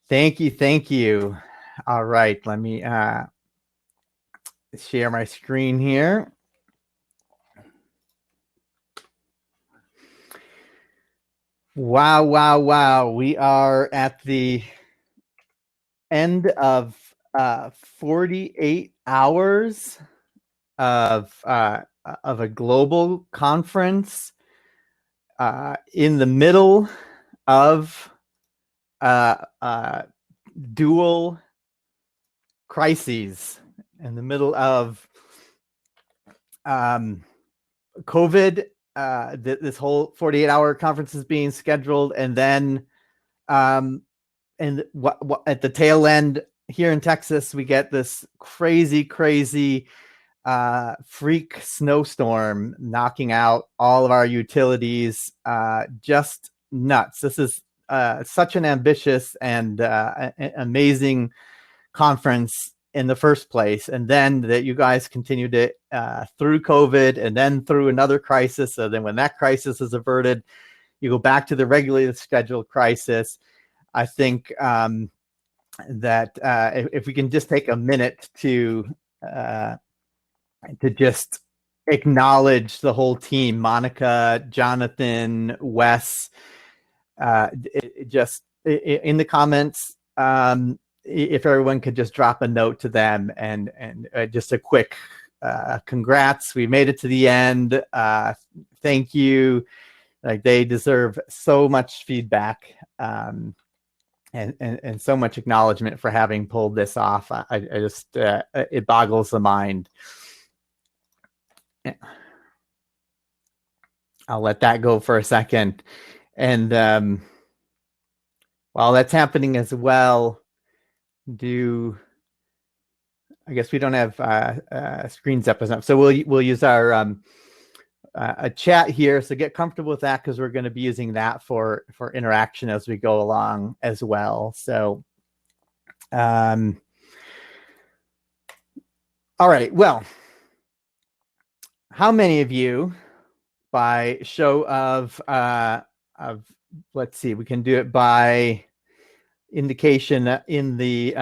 Thank you. Thank you. All right. Let me share my screen here. Wow, wow, wow. We are at the end of 48 hours of a global conference in the middle of dual crises, in the middle of COVID. This whole 48-hour conference is being scheduled, and then and at the tail end here in Texas, we get this crazy freak snowstorm knocking out all of our utilities. Just nuts. This is such an ambitious and amazing conference in the first place, and then that you guys continued it through COVID and then through another crisis. So then when that crisis is averted, you go back to the regularly scheduled crisis. I think that if we can just take a minute to just acknowledge the whole team, Monica, Jonathan, Wes, just in the comments, if everyone could just drop a note to them and just a quick congrats, we made it to the end. Thank you. Like, they deserve so much feedback and so much acknowledgement for having pulled this off. I just it boggles the mind. I'll let that go for a second. And while that's happening as well, I guess we don't have screens up as enough, so we'll use our a chat here. So get comfortable with that, because we're going to be using that for interaction as we go along as well. So, all right. Well, how many of you, by show of let's see, we can do it by indication in the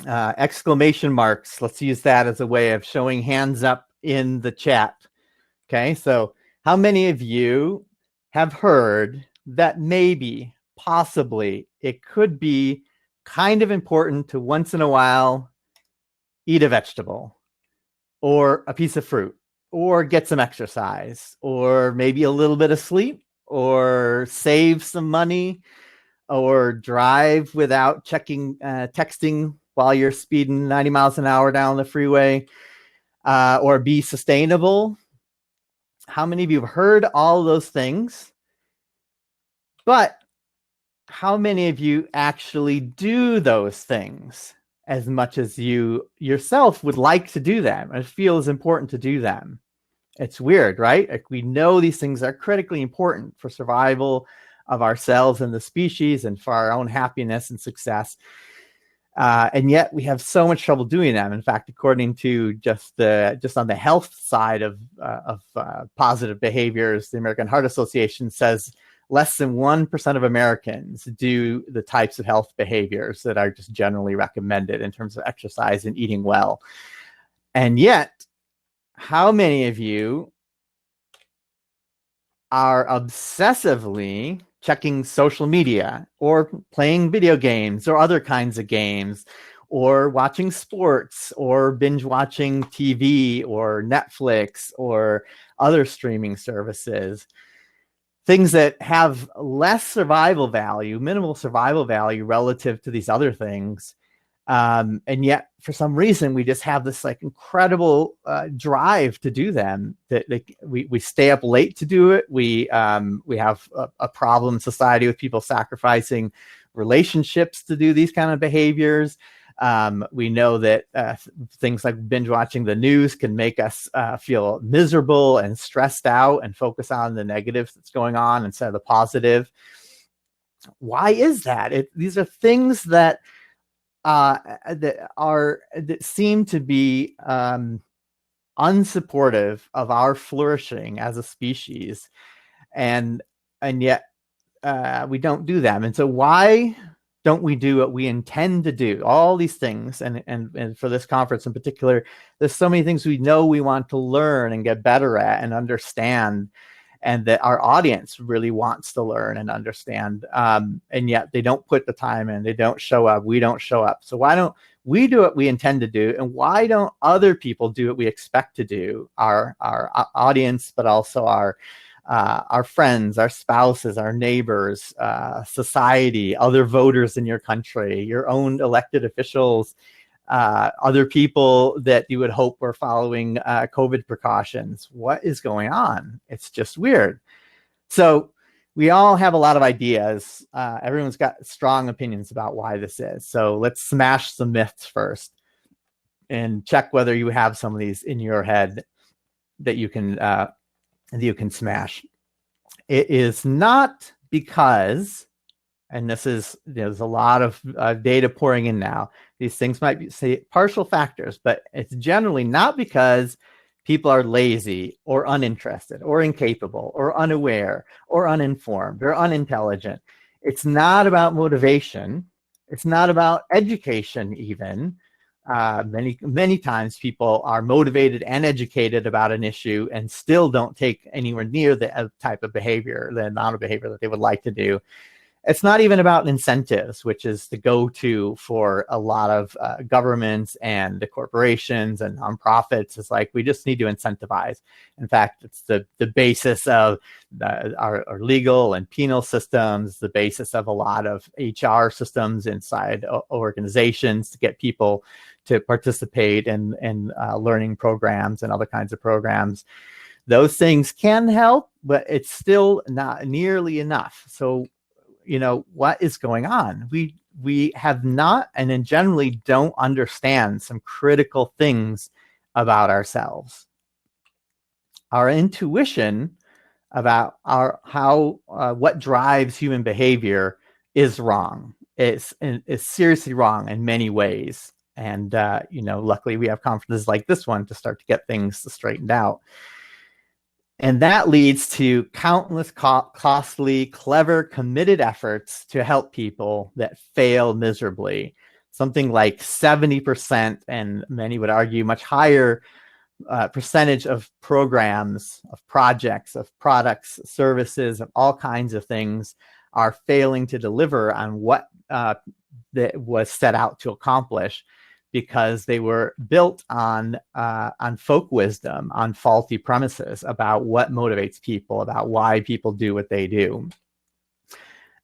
exclamation marks. Let's use that as a way of showing hands up in the chat. Okay, so how many of you have heard that maybe, possibly, it could be kind of important to once in a while eat a vegetable or a piece of fruit or get some exercise or maybe a little bit of sleep or save some money or drive without checking texting while you're speeding 90 miles an hour down the freeway, or be sustainable? How many of you have heard all those things? But how many of you actually do those things as much as you yourself would like to do them and feel is important to do them? It's weird, right? Like, we know these things are critically important for survival of ourselves and the species and for our own happiness and success. And yet we have so much trouble doing them. In fact, according to just on the health side of positive behaviors, the American Heart Association says less than 1% of Americans do the types of health behaviors that are just generally recommended in terms of exercise and eating well. And yet, how many of you are obsessively checking social media or playing video games or other kinds of games or watching sports or binge watching TV or Netflix or other streaming services? Things that have less survival value, minimal survival value relative to these other things. And yet, for some reason, we just have this like incredible drive to do them. That we stay up late to do it. We have a problem in society with people sacrificing relationships to do these kind of behaviors. We know that things like binge watching the news can make us feel miserable and stressed out and focus on the negatives that's going on instead of the positive. Why is that? These are things that that seem to be unsupportive of our flourishing as a species, and yet we don't do them. And so why don't we do what we intend to do? All these things, and for this conference in particular, there's so many things we know we want to learn and get better at and understand, and that our audience really wants to learn and understand. And yet they don't put the time in, they don't show up, we don't show up. So why don't we do what we intend to do, and why don't other people do what we expect to do? Our audience, but also our friends, our spouses, our neighbors, society, other voters in your country, your own elected officials, other people that you would hope were following COVID precautions. What is going on? It's just weird. So we all have a lot of ideas. Everyone's got strong opinions about why this is. So let's smash some myths first and check whether you have some of these in your head that you can smash. It is not because, and there's a lot of data pouring in now. These things might be, say, partial factors, but it's generally not because people are lazy or uninterested or incapable or unaware or uninformed or unintelligent. It's not about motivation. It's not about education even. Many times people are motivated and educated about an issue and still don't take anywhere near the type of behavior, the amount of behavior that they would like to do. It's not even about incentives, which is the go-to for a lot of governments and the corporations and nonprofits. It's like, we just need to incentivize. In fact, it's the basis of our legal and penal systems, the basis of a lot of HR systems inside organizations to get people to participate in learning programs and other kinds of programs. Those things can help, but it's still not nearly enough. So, what is going on? We have not, and then generally don't understand some critical things about ourselves. Our intuition about what drives human behavior is wrong. It's seriously wrong in many ways. And luckily we have conferences like this one to start to get things straightened out. And that leads to countless costly, clever, committed efforts to help people that fail miserably. Something like 70%, and many would argue much higher percentage of programs, of projects, of products, services, of all kinds of things are failing to deliver on what that was set out to accomplish, because they were built on folk wisdom, on faulty premises about what motivates people, about why people do what they do.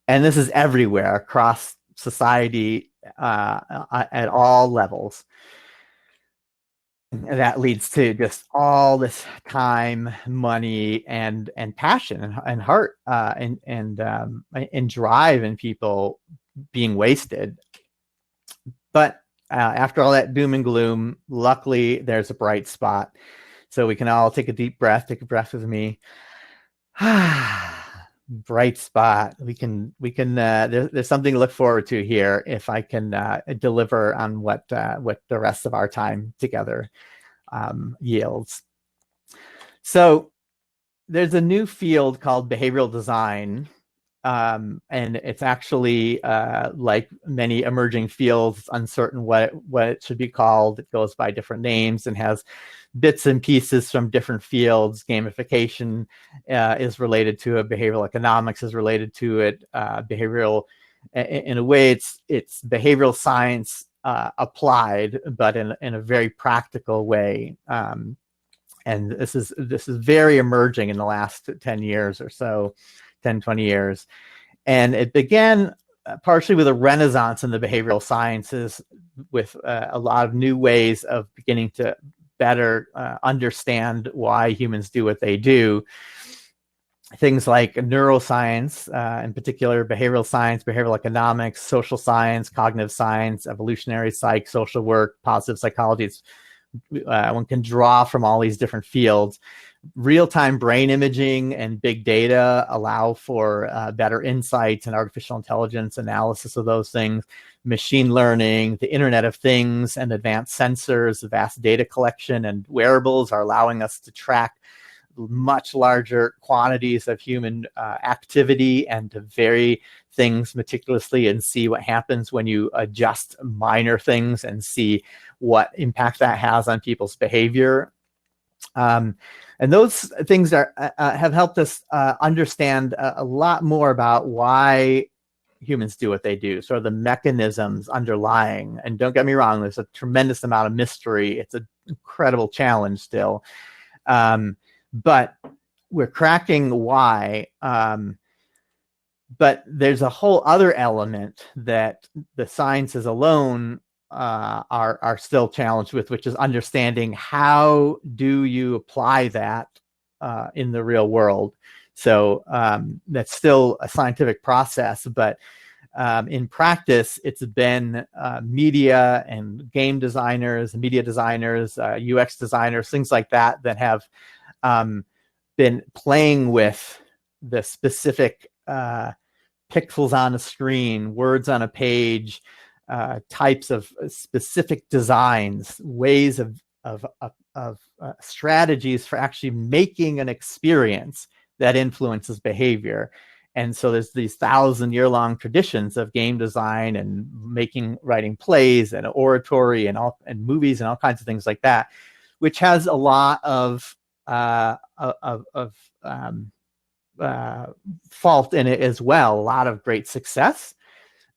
And this is everywhere across society at all levels. And that leads to just all this time, money, and passion and heart and drive in people being wasted. But after all that doom and gloom, luckily there's a bright spot. So we can all take a deep breath. Take a breath with me. Bright spot. We can. There's something to look forward to here if I can deliver on what the rest of our time together yields. So there's a new field called behavioral design. And it's actually like many emerging fields, uncertain what it should be called. It goes by different names and has bits and pieces from different fields. Gamification is related to it. Behavioral economics is related to it. Behavioral, in a way, it's behavioral science applied, but in a very practical way. And this is very emerging in the last 10 years or so. 10, 20 years. And it began partially with a renaissance in the behavioral sciences, with a lot of new ways of beginning to better understand why humans do what they do. Things like neuroscience, in particular, behavioral science, behavioral economics, social science, cognitive science, evolutionary psych, social work, positive psychology. One can draw from all these different fields. Real-time brain imaging and big data allow for better insights and artificial intelligence analysis of those things. Machine learning, the Internet of Things, and advanced sensors, vast data collection, and wearables are allowing us to track much larger quantities of human activity, and to vary things meticulously and see what happens when you adjust minor things and see what impact that has on people's behavior. And those things have helped us understand a lot more about why humans do what they do, sort of the mechanisms underlying. And don't get me wrong, there's a tremendous amount of mystery. It's an incredible challenge still. But we're cracking why. But there's a whole other element that the sciences alone are still challenged with, which is understanding how do you apply that in the real world. So that's still a scientific process, but in practice, it's been media and game designers, media designers, UX designers, things like that have been playing with the specific pixels on a screen, words on a page, types of specific designs, ways of strategies for actually making an experience that influences behavior. And so there's these 1,000-year-long traditions of game design and writing plays and oratory and movies and all kinds of things like that, which has a lot of fault in it as well. A lot of great success,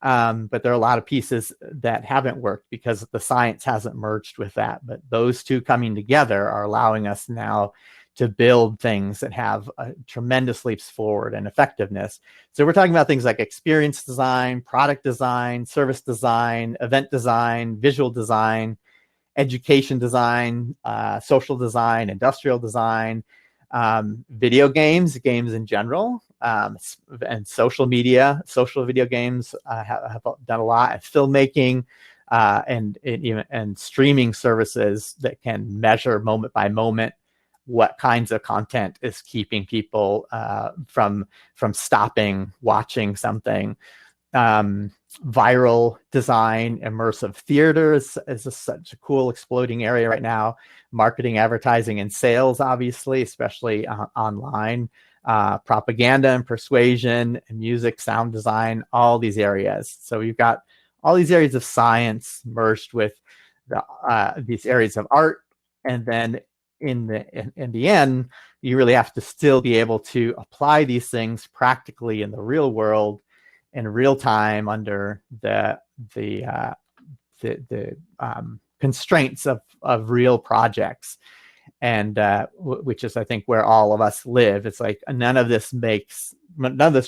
but there are a lot of pieces that haven't worked because the science hasn't merged with that. But those two coming together are allowing us now to build things that have tremendous leaps forward in effectiveness. So we're talking about things like experience design, product design, service design, event design, visual design, education design, social design, industrial design, video games in general, and social media. Social video games have done a lot at filmmaking, and streaming services that can measure moment by moment what kinds of content is keeping people from stopping watching something. Viral design, immersive theater is such a cool exploding area right now. Marketing, advertising, and sales, obviously, especially online. Propaganda and persuasion, and music, sound design, all these areas. So you've got all these areas of science merged with these areas of art, and then in the end, you really have to still be able to apply these things practically in the real world, in real time, under the constraints of real projects, and which is, I think, where all of us live. It's like none of this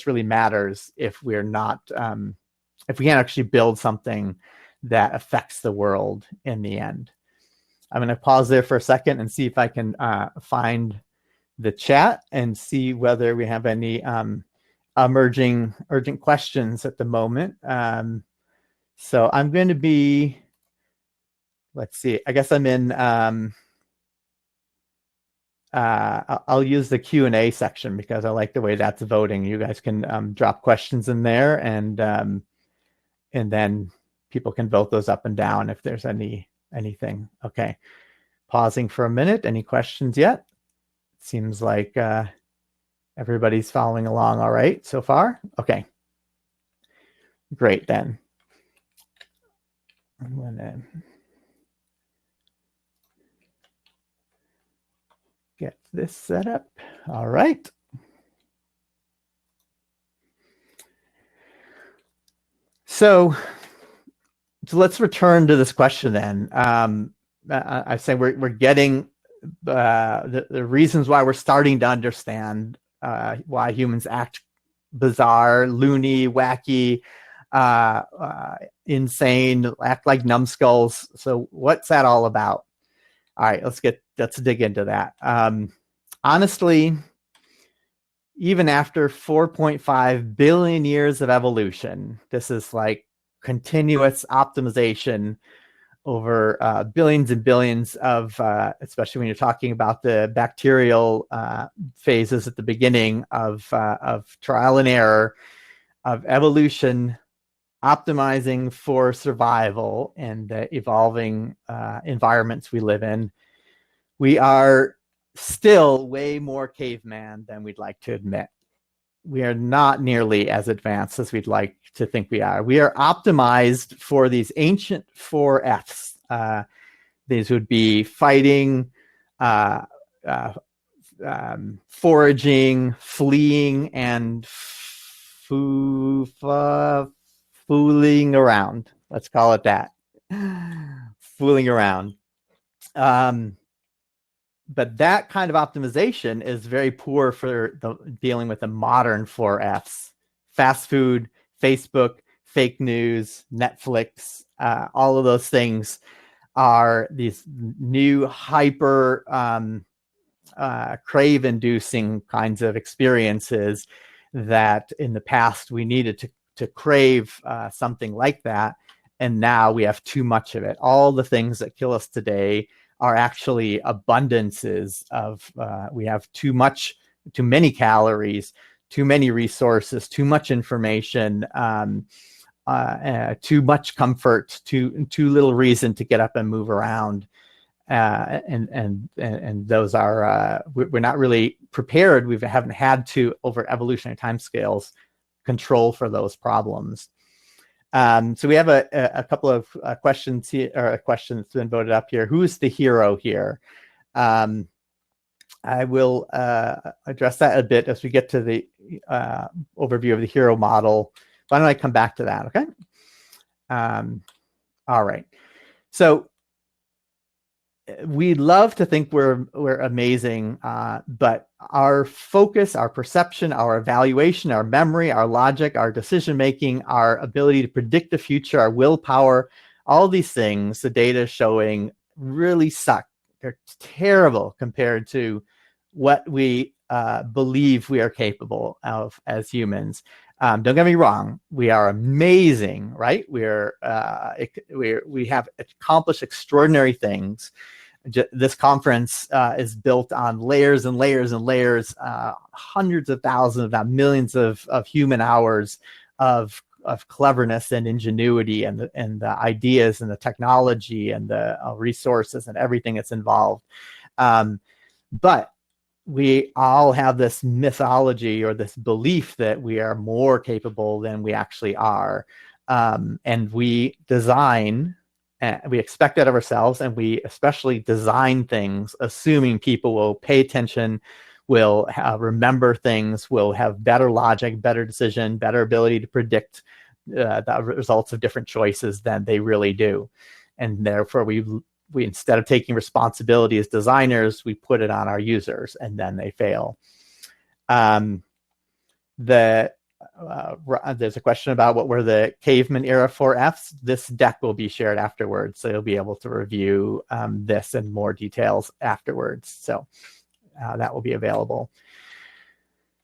really matters if we're not if we can't actually build something that affects the world in the end. I'm going to pause there for a second and see if I can find the chat and see whether we have any emerging urgent questions at the moment. So I'm going to be, let's see, I guess I'm in, I'll use the Q&A section because I like the way that's voting. You guys can drop questions in there, and then people can vote those up and down if there's anything. Okay, pausing for a minute. Any questions yet? Seems like everybody's following along all right so far. Okay, great then. I'm gonna get this set up. All right. So let's return to this question then. I say we're getting the reasons why we're starting to understand why humans act bizarre, loony, wacky, insane, act like numbskulls. So what's that all about? All right, let's dig into that. Honestly, even after 4.5 billion years of evolution, this is like continuous optimization over billions and billions of, especially when you're talking about the bacterial phases at the beginning of trial and error, of evolution, optimizing for survival and evolving environments we live in. We are still way more caveman than we'd like to admit. We are not nearly as advanced as we'd like to think we are. We are optimized for these ancient 4Fs. These would be fighting, foraging, fleeing, and fooling around. Let's call it that. Fooling around. But that kind of optimization is very poor for dealing with the modern 4Fs. Fast food, Facebook, fake news, Netflix, all of those things are these new hyper crave-inducing kinds of experiences that in the past we needed to crave something like that, and now we have too much of it. All the things that kill us today are actually abundances of we have too many calories, too many resources, too much information, too much comfort, too little reason to get up and move around. And those are we're not really prepared. We haven't had to, over evolutionary timescales, control for those problems. So we have a couple of questions here, or a question that's been voted up here. Who's the hero here? I will address that a bit as we get to the overview of the hero model. Why don't I come back to that? Okay. All right. So we love to think we're amazing, but our focus, our perception, our evaluation, our memory, our logic, our decision making, our ability to predict the future, our willpower, all these things, the data is showing, really suck. They're terrible compared to what we believe we are capable of as humans. Don't get me wrong, we are amazing, right? We have accomplished extraordinary things. This conference is built on layers and layers and layers, hundreds of thousands, if not millions of human hours of cleverness and ingenuity, and the ideas and the technology and the resources and everything that's involved. But we all have this mythology or this belief that we are more capable than we actually are. And we design, we expect that of ourselves, and we especially design things assuming people will pay attention, will remember things, will have better logic, better decision, better ability to predict the results of different choices than they really do. And therefore we instead of taking responsibility as designers, we put it on our users, and then they fail. There's a question about what were the caveman era 4Fs. This deck will be shared afterwards, so you'll be able to review this in more details afterwards. So that will be available.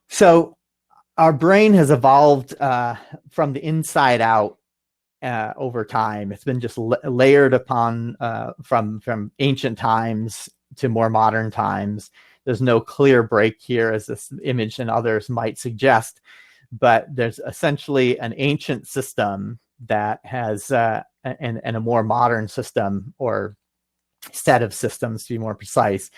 So our brain has evolved from the inside out over time. It's been just layered upon from ancient times to more modern times. There's no clear break here, as this image and others might suggest, but there's essentially an ancient system that has and a more modern system, or set of systems to be more precise.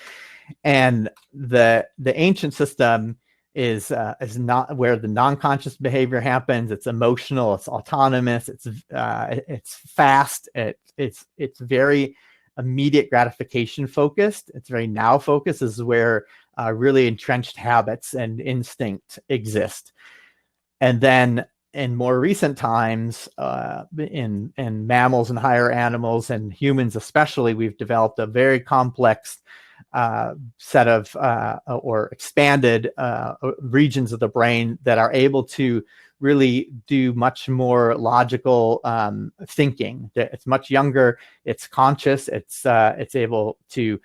And the ancient system is not where the non-conscious behavior happens. It's emotional, it's autonomous, it's fast, it's very immediate gratification focused, it's very now focused. This is where really entrenched habits and instinct exist. And then in more recent times, in mammals and higher animals and humans especially, we've developed a very complex set of or expanded regions of the brain that are able to really do much more logical thinking. It's much younger, it's conscious, it's able to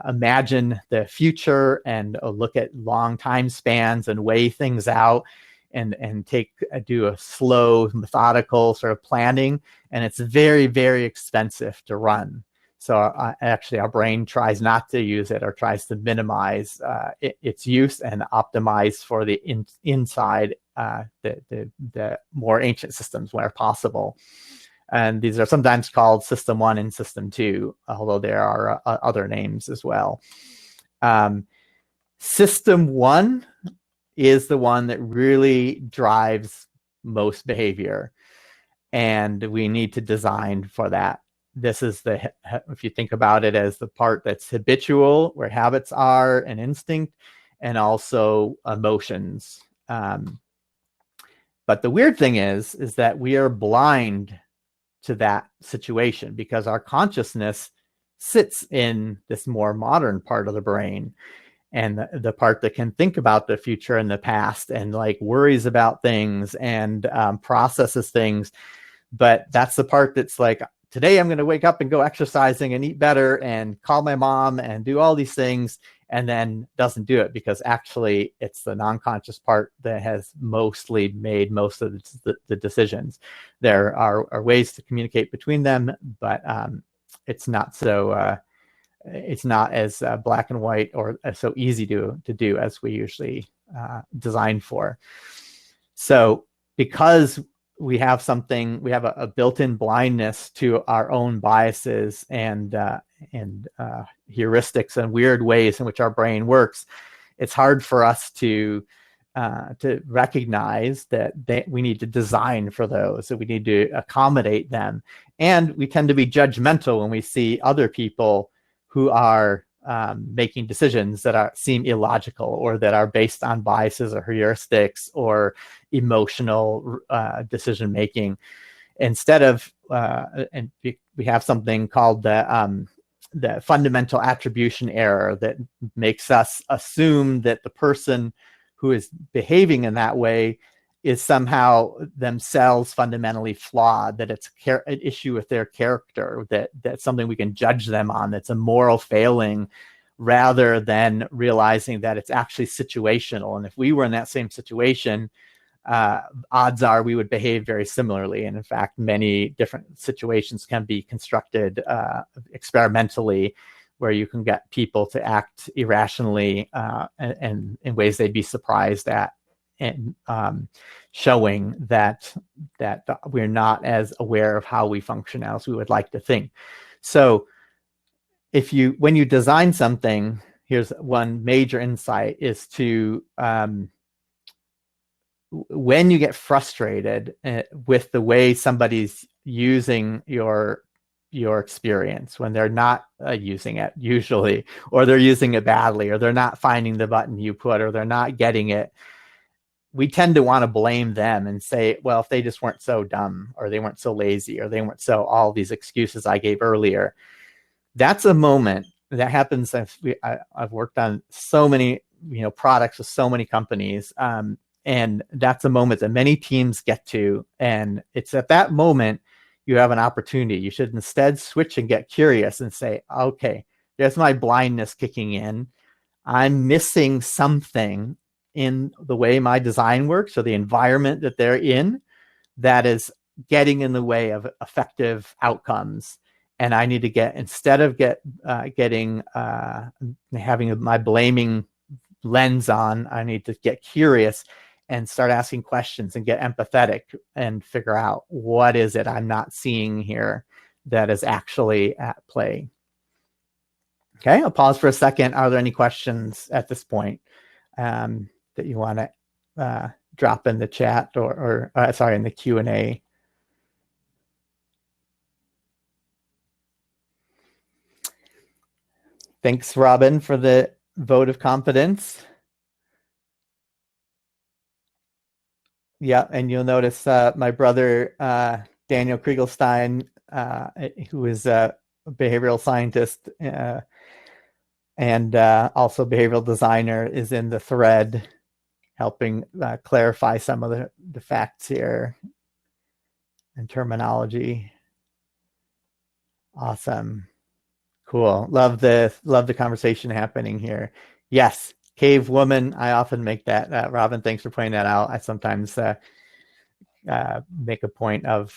imagine the future and look at long time spans and weigh things out, and do a slow, methodical sort of planning. And it's very, very expensive to run. So actually our brain tries not to use it, or tries to minimize its use and optimize for the inside, the more ancient systems where possible. And these are sometimes called System 1 and System 2, although there are other names as well. System one is the one that really drives most behavior, and we need to design for that. This is if you think about it as the part that's habitual, where habits are, and instinct, and also emotions. But the weird thing is that we are blind to that situation because our consciousness sits in this more modern part of the brain, and the part that can think about the future and the past and like worries about things and processes things. But that's the part that's like, today I'm going to wake up and go exercising and eat better and call my mom and do all these things, and then doesn't do it because actually it's the non-conscious part that has mostly made most of the decisions. There are ways to communicate between them, but it's not so it's not as black and white or so easy to do as we usually design for. So because we have a built-in blindness to our own biases and heuristics and weird ways in which our brain works, it's hard for us to recognize that we need to design for those, that we need to accommodate them. And we tend to be judgmental when we see other people who are making decisions that seem illogical or that are based on biases or heuristics or emotional decision making. Instead of and we have something called the fundamental attribution error that makes us assume that the person who is behaving in that way is somehow themselves fundamentally flawed, that it's an issue with their character, that's something we can judge them on, that's a moral failing, rather than realizing that it's actually situational. And if we were in that same situation, odds are we would behave very similarly. And in fact, many different situations can be constructed experimentally, where you can get people to act irrationally and in ways they'd be surprised at, and showing that we're not as aware of how we function as we would like to think. So when you design something, here's one major insight, is to when you get frustrated with the way somebody's using your experience, when they're not using it usually, or they're using it badly, or they're not finding the button you put, or they're not getting it, we tend to want to blame them and say, well, if they just weren't so dumb, or they weren't so lazy, or they weren't so all these excuses I gave earlier. That's a moment that happens. I've worked on so many products with so many companies, and that's a moment that many teams get to. And it's at that moment you have an opportunity. You should instead switch and get curious and say, okay, there's my blindness kicking in. I'm missing something in the way my design works, or the environment that they're in, that is getting in the way of effective outcomes. And I need to instead of having my blaming lens on, I need to get curious and start asking questions and get empathetic and figure out, what is it I'm not seeing here that is actually at play? Okay, I'll pause for a second. Are there any questions at this point that you want to drop in the chat or sorry, in the Q&A? Thanks, Robin, for the vote of confidence. Yeah, and you'll notice my brother, Daniel Kreiglstein, who is a behavioral scientist and also behavioral designer, is in the thread helping clarify some of the facts here and terminology. Awesome. Cool. Love the conversation happening here. Yes, cave woman. I often make that. Robin, thanks for pointing that out. I sometimes make a point of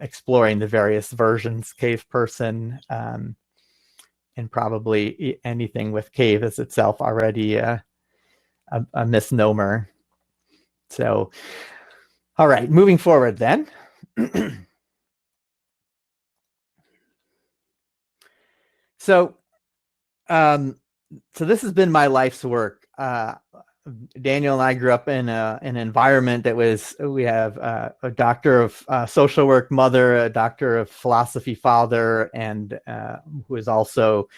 exploring the various versions. Cave person, and probably anything with cave is itself already a misnomer. So, all right, moving forward then. So So this has been my life's work. Daniel and I grew up in an environment that we have a doctor of social work mother, a doctor of philosophy father, and who is also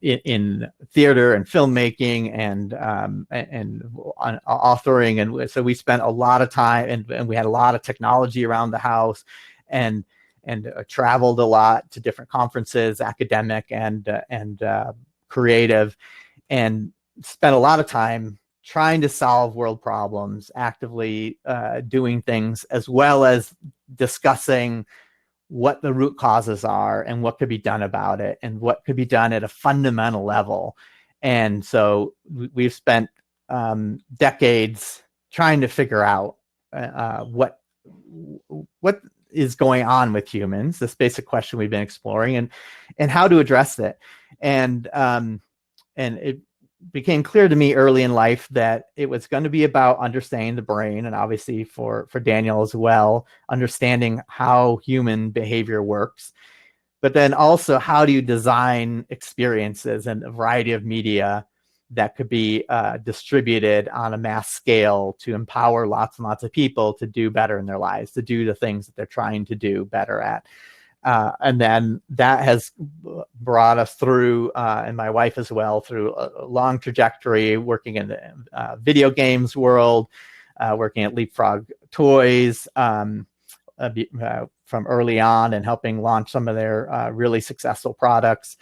in theater and filmmaking and authoring. And so we spent a lot of time, and we had a lot of technology around the house, and traveled a lot to different conferences, academic and creative, and spent a lot of time trying to solve world problems, actively doing things, as well as discussing what the root causes are and what could be done about it and what could be done at a fundamental level. And so we've spent decades trying to figure out what is going on with humans, this basic question we've been exploring, and how to address it. And it became clear to me early in life that it was going to be about understanding the brain, and obviously for Daniel as well, understanding how human behavior works, but then also how do you design experiences and a variety of media that could be distributed on a mass scale to empower lots and lots of people to do better in their lives, to do the things that they're trying to do better at. And then that has brought us through, and my wife as well, through a long trajectory working in the video games world, working at Leapfrog Toys from early on, and helping launch some of their really successful products,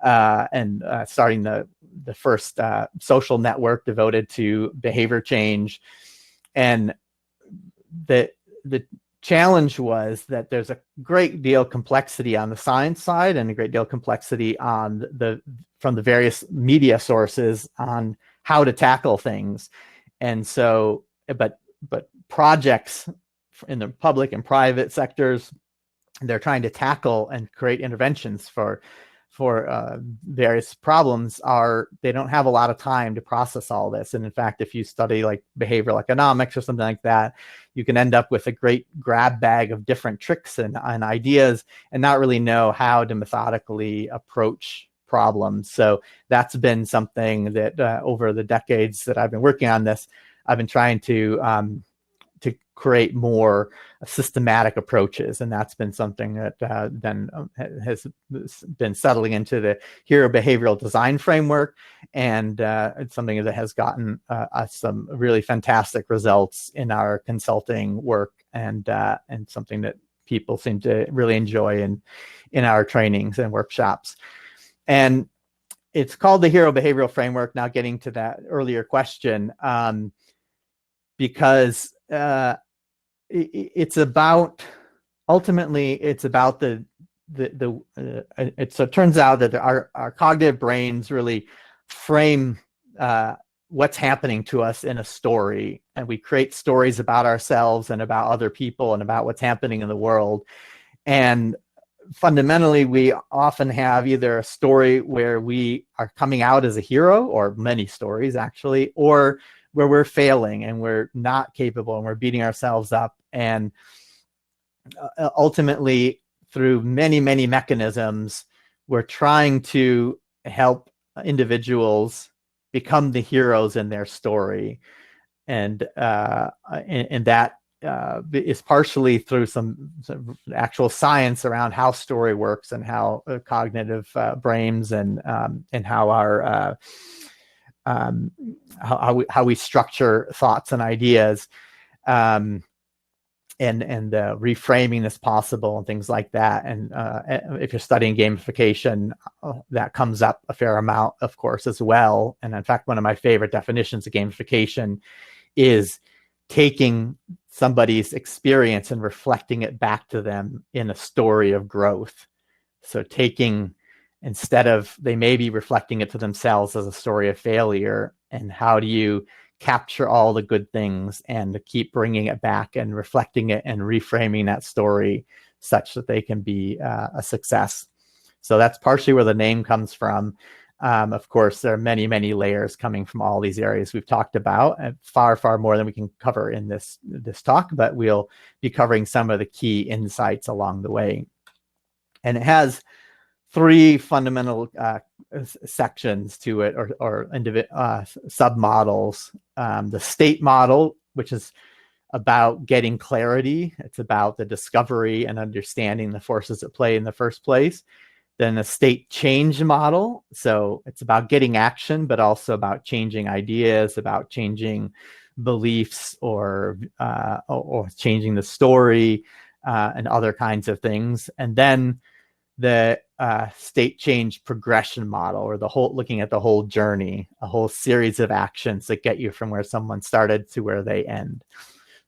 and starting the first social network devoted to behavior change. And the challenge was that there's a great deal of complexity on the science side and a great deal of complexity on from the various media sources on how to tackle things. And so, but projects in the public and private sectors, they're trying to tackle and create interventions for various problems, they don't have a lot of time to process all this. And in fact, if you study like behavioral economics or something like that, you can end up with a great grab bag of different tricks and ideas and not really know how to methodically approach problems. So that's been something that over the decades that I've been working on this, I've been trying to create more systematic approaches. And that's been something that then has been settling into the Hero Behavioral Design Framework. And it's something that has gotten us some really fantastic results in our consulting work, and something that people seem to really enjoy in our trainings and workshops. And it's called the Hero Behavioral Framework. Now getting to that earlier question, because it's about, ultimately, it's about so it turns out that our cognitive brains really frame what's happening to us in a story, and we create stories about ourselves and about other people and about what's happening in the world. And fundamentally, we often have either a story where we are coming out as a hero, or many stories actually, or where we're failing and we're not capable and we're beating ourselves up. And ultimately, through many, many mechanisms, we're trying to help individuals become the heroes in their story. And that is partially through some actual science around how story works and how cognitive brains and how our how we structure thoughts and ideas, and reframing is possible and things like that. And if you're studying gamification, that comes up a fair amount, of course, as well. And in fact, one of my favorite definitions of gamification is taking somebody's experience and reflecting it back to them in a story of growth. So instead of, they may be reflecting it to themselves as a story of failure, and how do you capture all the good things and keep bringing it back and reflecting it and reframing that story such that they can be a success. So that's partially where the name comes from. Of course, there are many, many layers coming from all these areas we've talked about, and far, far more than we can cover in this talk, but we'll be covering some of the key insights along the way. And it has three fundamental sections to it, or submodels. The state model, which is about getting clarity. It's about the discovery and understanding the forces at play in the first place. Then a state change model. So it's about getting action, but also about changing ideas, about changing beliefs, or changing the story, and other kinds of things. And then the state change progression model, or looking at the whole journey, a whole series of actions that get you from where someone started to where they end.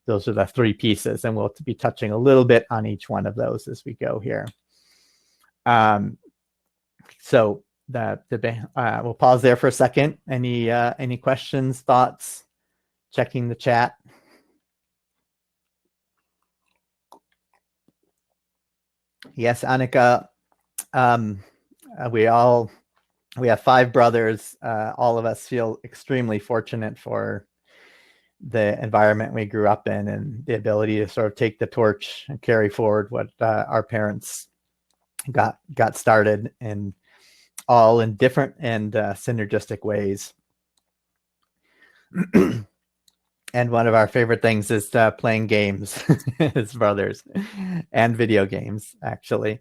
Those are the three pieces, and we'll be touching a little bit on each one of those as we go here. So we'll pause there for a second. Any questions, thoughts? Checking the chat. Yes, Annika. We have 5 brothers. All of us feel extremely fortunate for the environment we grew up in, and the ability to sort of take the torch and carry forward what our parents got started, and all in different and synergistic ways. And one of our favorite things is playing games as brothers, and video games, actually.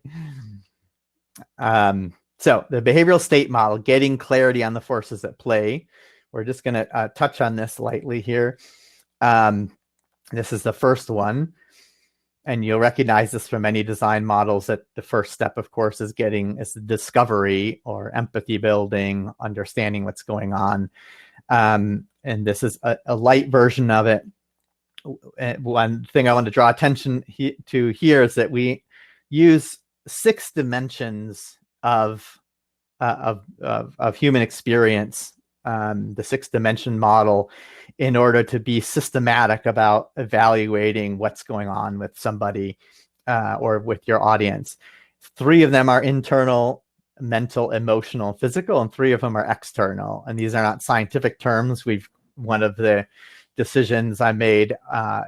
So the behavioral state model, getting clarity on the forces at play. We're just going to touch on this lightly here. This is the first one, and you'll recognize this from many design models, that the first step, of course, is the discovery, or empathy building, understanding what's going on. And this is a light version of it. One thing I want to draw attention to here is that we use 6 dimensions of human experience, the 6-dimension model, in order to be systematic about evaluating what's going on with somebody, or with your audience. 3 of them are internal, mental, emotional, physical, and 3 of them are external. And these are not scientific terms. One of the decisions I made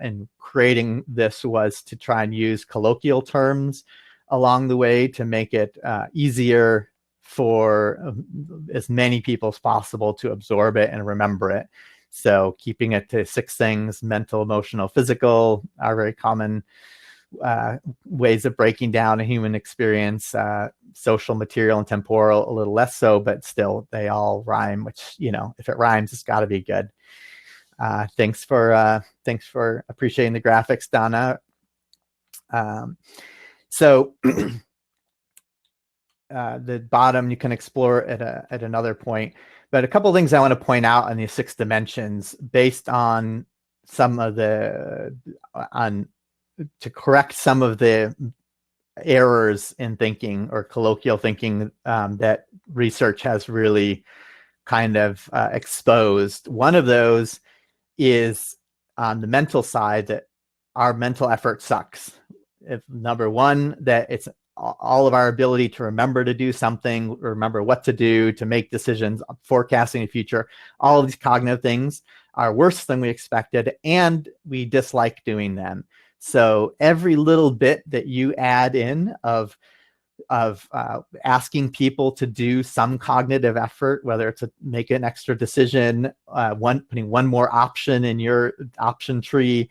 in creating this was to try and use colloquial terms along the way to make it easier for as many people as possible to absorb it and remember it. So keeping it to 6 things: mental, emotional, physical, are very common ways of breaking down a human experience. Social, material, and temporal, a little less so, but still they all rhyme, which, if it rhymes, it's got to be good. Thanks for appreciating the graphics, Donna. So the bottom you can explore at another point, but a couple of things I want to point out on these 6 dimensions, based on to correct some of the errors in thinking, or colloquial thinking, that research has really kind of exposed. One of those is on the mental side, that our mental effort sucks. Number one, that it's all of our ability to remember to do something, remember what to do, to make decisions, forecasting the future, all of these cognitive things are worse than we expected, and we dislike doing them. So every little bit that you add in of asking people to do some cognitive effort, whether it's to make an extra decision, putting one more option in your option tree,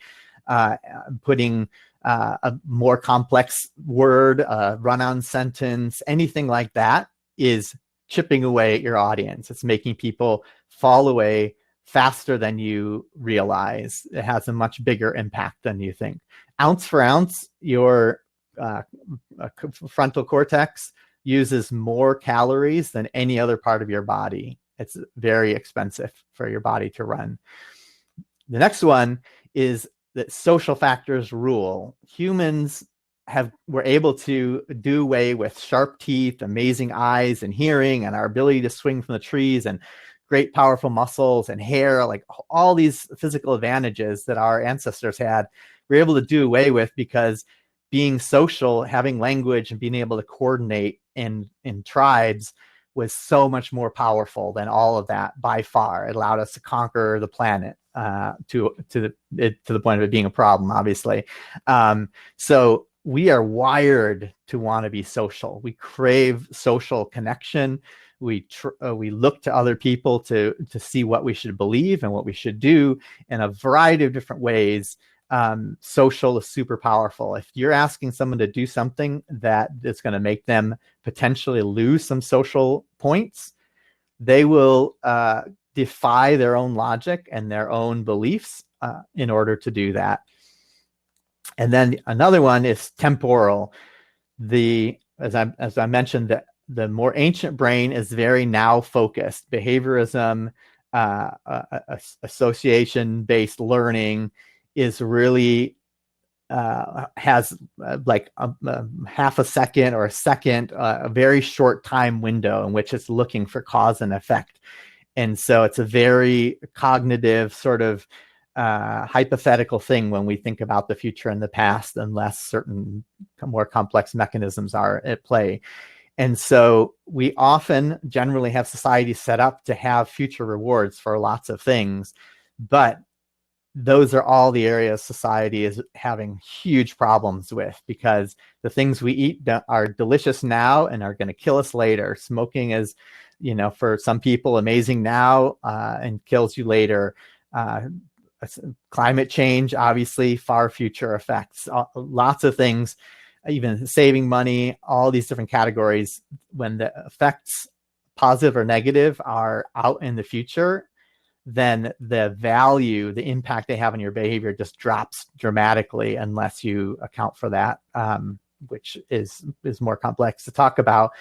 putting a more complex word, run-on sentence, anything like that, is chipping away at your audience. It's making people fall away faster than you realize. It has a much bigger impact than you think. Ounce for ounce, your frontal cortex uses more calories than any other part of your body. It's very expensive for your body to run. The next one is that social factors rule. Humans were able to do away with sharp teeth, amazing eyes, and hearing, and our ability to swing from the trees, and great powerful muscles and hair, like all these physical advantages that our ancestors had, we're able to do away with, because being social, having language, and being able to coordinate in tribes was so much more powerful than all of that by far. It allowed us to conquer the planet to the point of it being a problem, obviously. So we are wired to want to be social. We crave social connection. We look to other people to see what we should believe and what we should do in a variety of different ways. Social is super powerful. If you're asking someone to do something that is going to make them potentially lose some social points, they will defy their own logic and their own beliefs in order to do that. And then another one is temporal. As I mentioned, the more ancient brain is very now focused. Behaviorism, association-based learning is really has like half a second or a second, a very short time window in which it's looking for cause and effect. And so it's a very cognitive sort of hypothetical thing when we think about the future and the past, unless certain more complex mechanisms are at play. And so we often generally have societies set up to have future rewards for lots of things, but those are all the areas society is having huge problems with, because the things we eat are delicious now and are going to kill us later. Smoking is, for some people amazing now and kills you later. Climate change, obviously, far future effects. Lots of things, even saving money, all these different categories, when the effects, positive or negative, are out in the future, then the value, the impact they have on your behavior just drops dramatically unless you account for that, which is more complex to talk about.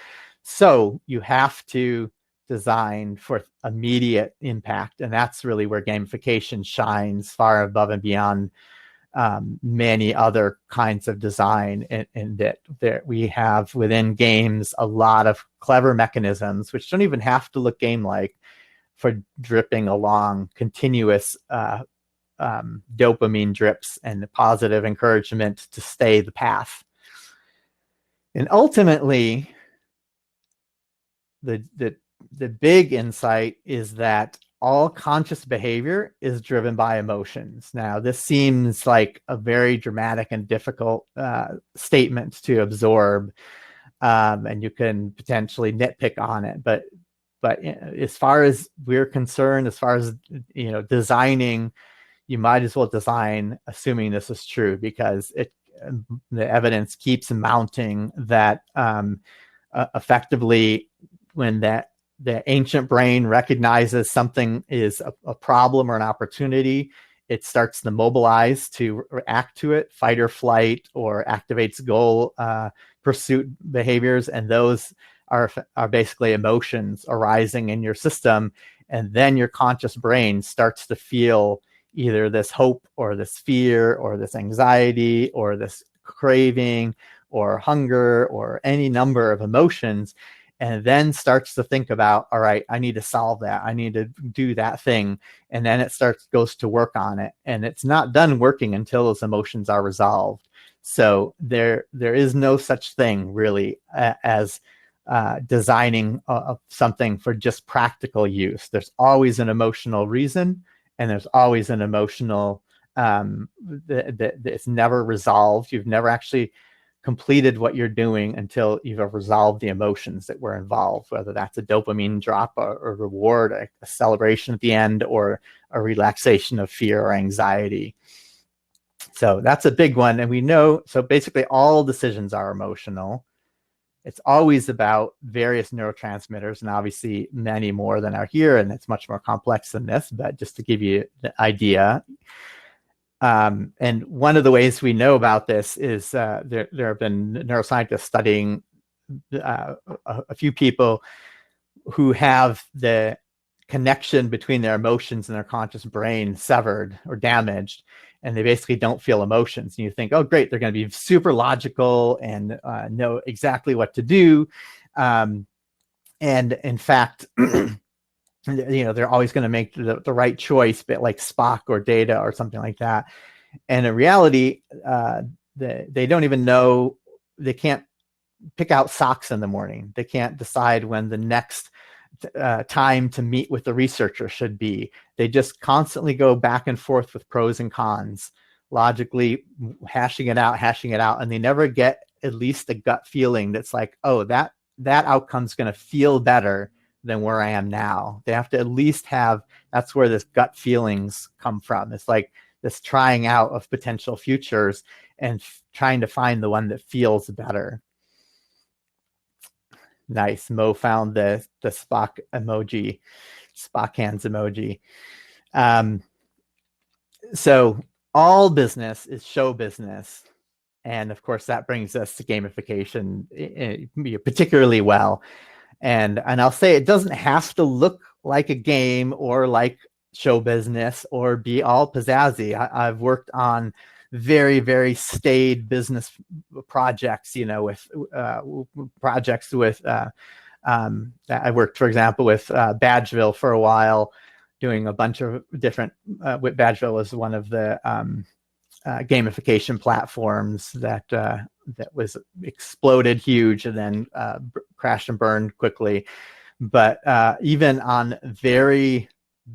So you have to design for immediate impact, and that's really where gamification shines far above and beyond many other kinds of design, in that we have within games a lot of clever mechanisms which don't even have to look game-like, for dripping along continuous dopamine drips and positive encouragement to stay the path. And ultimately, the big insight is that all conscious behavior is driven by emotions. Now, this seems like a very dramatic and difficult statement to absorb, and you can potentially nitpick on it, but as far as we're concerned, as far as designing, you might as well design assuming this is true, because the evidence keeps mounting that effectively, when the ancient brain recognizes something is a problem or an opportunity, it starts to mobilize to react to it, fight or flight, or activates goal pursuit behaviors, and those are basically emotions arising in your system. And then your conscious brain starts to feel either this hope or this fear or this anxiety or this craving or hunger or any number of emotions, and then starts to think about, all right, I need to solve that. I need to do that thing. And then it goes to work on it. And it's not done working until those emotions are resolved. So there is no such thing really as designing something for just practical use. There's always an emotional reason, and there's always an emotional that it's never resolved. You've never actually completed what you're doing until you've resolved the emotions that were involved, whether that's a dopamine drop, a reward, a celebration at the end, or a relaxation of fear or anxiety. So that's a big one. And we know, so basically all decisions are emotional. It's always about various neurotransmitters, and obviously many more than are here, and it's much more complex than this, but just to give you the idea. And one of the ways we know about this is there have been neuroscientists studying a few people who have the connection between their emotions and their conscious brain severed or damaged, and they basically don't feel emotions. And you think, oh, great, they're going to be super logical and know exactly what to do. And in fact, they're always going to make the right choice, but like Spock or Data or something like that. And in reality, they don't even know, they can't pick out socks in the morning. They can't decide when the next time to meet with the researcher should be. They just constantly go back and forth with pros and cons logically hashing it out, and they never get at least a gut feeling that's like, oh, that outcome's going to feel better than where I am now. They have to at least have, that's where this gut feelings come from. It's like this trying out of potential futures and trying to find the one that feels better. Nice. Mo found the Spock emoji, Spock hands emoji. So all business is show business. And of course, that brings us to gamification particularly well. And I'll say it doesn't have to look like a game or like show business or be all pizzazzy. I've worked on very, very staid business projects, with projects with, I worked, for example, with Badgeville for a while, doing a bunch of different, Badgeville was one of the gamification platforms that was exploded huge and then crashed and burned quickly. But even on very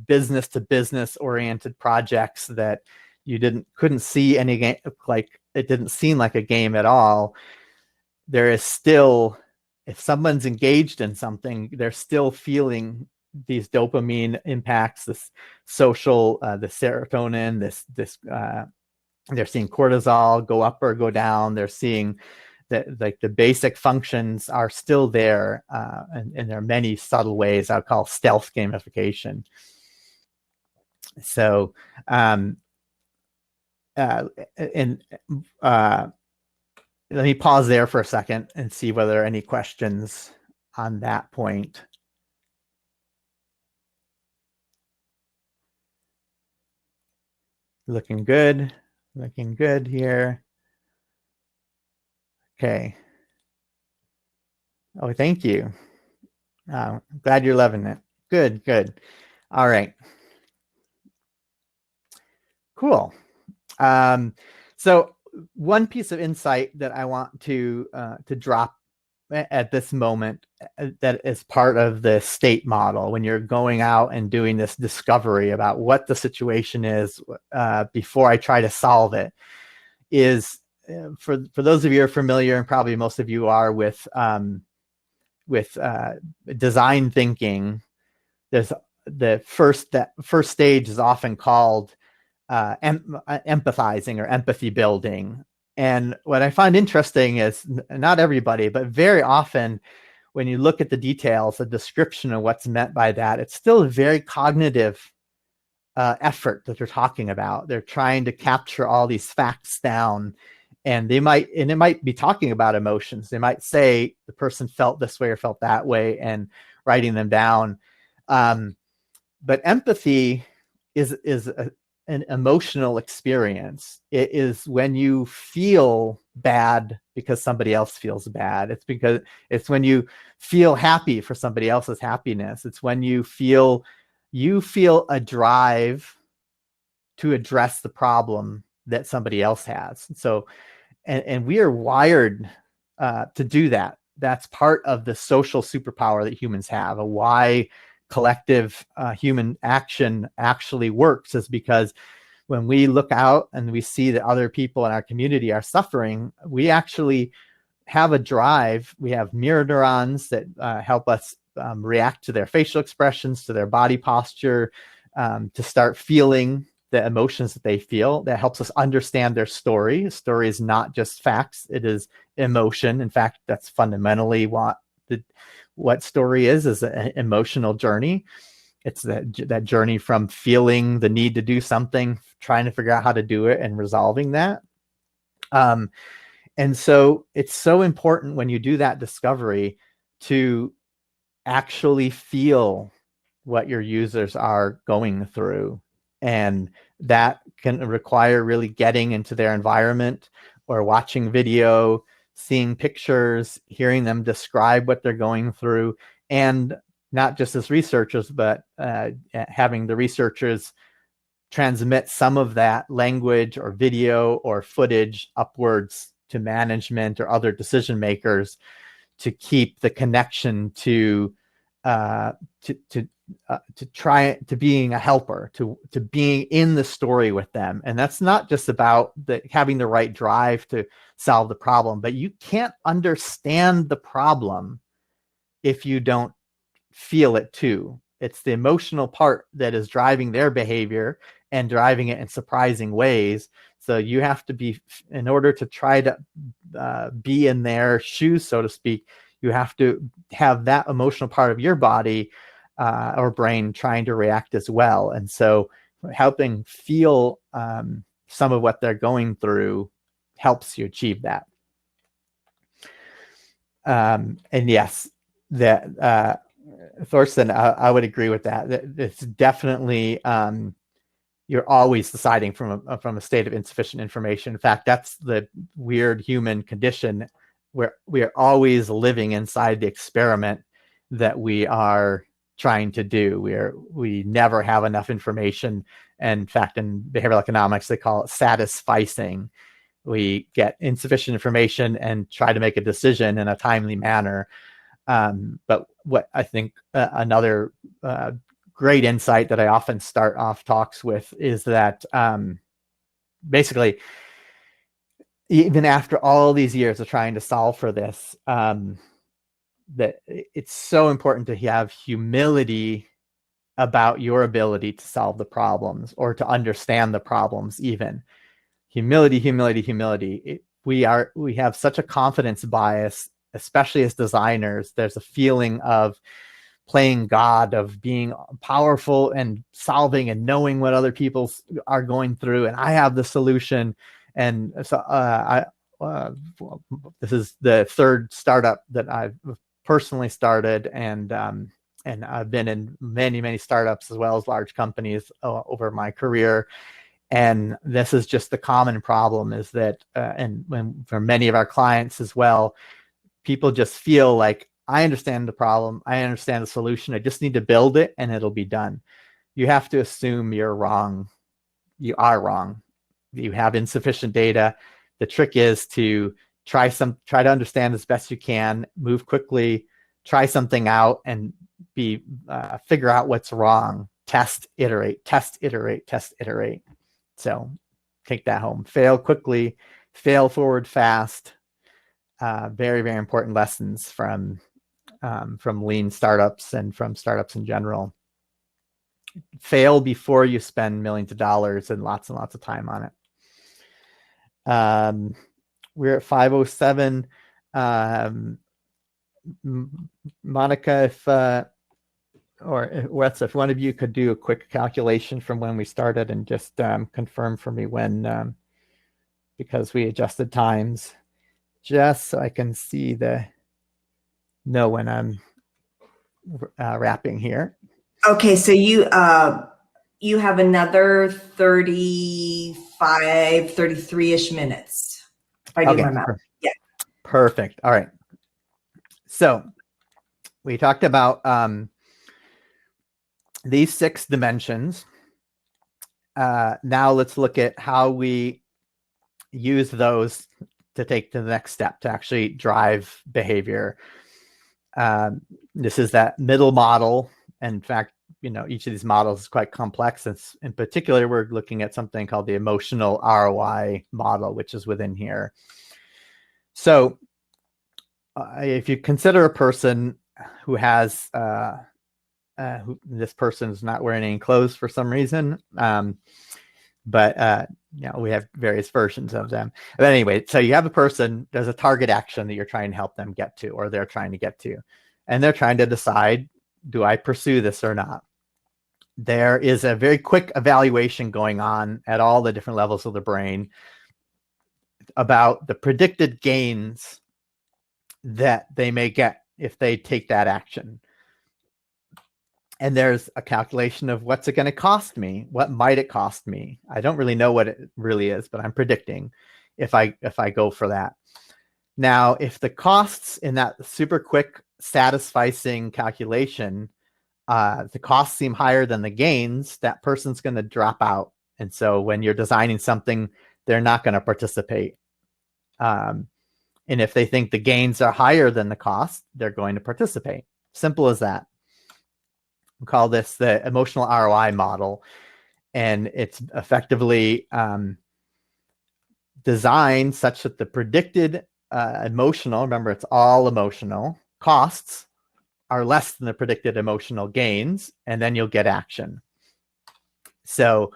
business to business oriented projects that you couldn't see any game, like it didn't seem like a game at all, there is still, if someone's engaged in something, they're still feeling these dopamine impacts, this social, the serotonin, this they're seeing cortisol go up or go down. They're seeing that like the basic functions are still there, and there are many subtle ways I'll call stealth gamification. So, let me pause there for a second and see whether there are any questions on that point. Looking good here. Okay. Oh, thank you. I'm glad you're loving it. Good. All right. Cool. So one piece of insight that I want to drop at this moment, that is part of the state model when you're going out and doing this discovery about what the situation is before I try to solve it, is for those of you who are familiar, and probably most of you are, with design thinking. There's the first stage is often called empathizing or empathy building. And what I find interesting is not everybody, but very often when you look at the details, the description of what's meant by that, it's still a very cognitive effort that they're talking about. They're trying to capture all these facts down, and it might be talking about emotions. They might say the person felt this way or felt that way and writing them down. But empathy is an emotional experience. It is when you feel bad because somebody else feels bad. It's when you feel happy for somebody else's happiness. It's when you feel a drive to address the problem that somebody else has. So, and we are wired to do that. That's part of the social superpower that humans have. Why collective human action actually works is because when we look out and we see that other people in our community are suffering, we actually have a drive. We have mirror neurons that help us react to their facial expressions, to their body posture, to start feeling the emotions that they feel. That helps us understand their story. A story is not just facts, it is emotion. In fact, that's fundamentally what story is an emotional journey. It's that journey from feeling the need to do something, trying to figure out how to do it, and resolving that. And so it's so important when you do that discovery to actually feel what your users are going through. And that can require really getting into their environment or watching video, seeing pictures, hearing them describe what they're going through, and not just as researchers, but having the researchers transmit some of that language or video or footage upwards to management or other decision makers to keep the connection to to try to being a helper, to being in the story with them. And that's not just about having the right drive to solve the problem, but you can't understand the problem if you don't feel it too. It's the emotional part that is driving their behavior and driving it in surprising ways. So you have to be, in order to try to be in their shoes, so to speak, you have to have that emotional part of your body or brain trying to react as well. And so helping feel some of what they're going through helps you achieve that. And yes, that Thorsten, I would agree with that. It's definitely you're always deciding from a state of insufficient information. In fact, that's the weird human condition where we are always living inside the experiment that we are trying to do. We never have enough information. And in fact, in behavioral economics, they call it satisficing. We get insufficient information and try to make a decision in a timely manner. But what I think another great insight that I often start off talks with is that basically, even after all these years of trying to solve for this, that it's so important to have humility about your ability to solve the problems or to understand the problems. Even humility. We have such a confidence bias, especially as designers. There's a feeling of playing God, of being powerful and solving and knowing what other people are going through, and I have the solution. And so this is the third startup that I've personally started, and I've been in many startups as well as large companies over my career. And this is just the common problem, is that and for many of our clients as well, people just feel like, I understand the problem, I understand the solution, I just need to build it and it'll be done. You have to assume you're wrong. You are wrong. You have insufficient data. The trick is to try to understand as best you can, move quickly, try something out, and figure out what's wrong. Test, iterate, test, iterate, test, iterate. So take that home. Fail quickly, fail forward fast. Very, very important lessons from lean startups and from startups in general. Fail before you spend millions of dollars and lots of time on it. We're at 5:07. Monica, if one of you could do a quick calculation from when we started and just confirm for me when, because we adjusted times, just so I can see know when I'm wrapping here. Okay, so you have another 35, 33-ish minutes. If I do my math. Yeah. Perfect. All right. So we talked about these 6 dimensions. Now let's look at how we use those to take to the next step to actually drive behavior. This is that middle model. In fact, each of these models is quite complex. In particular, we're looking at something called the emotional ROI model, which is within here. So if you consider a person who has, this person is not wearing any clothes for some reason, but we have various versions of them. But anyway, so you have a person, there's a target action that you're trying to help them get to, or they're trying to get to, and they're trying to decide, do I pursue this or not? There is a very quick evaluation going on at all the different levels of the brain about the predicted gains that they may get if they take that action. And there's a calculation of what's it going to cost me? What might it cost me? I don't really know what it really is, but I'm predicting if I go for that. Now, if the costs in that super quick, satisfying calculation, the costs seem higher than the gains, that person's going to drop out. And so when you're designing something, they're not going to participate. And if they think the gains are higher than the cost, they're going to participate. Simple as that. We call this the emotional ROI model. And it's effectively designed such that the predicted emotional, remember it's all emotional, costs are less than the predicted emotional gains, and then you'll get action. So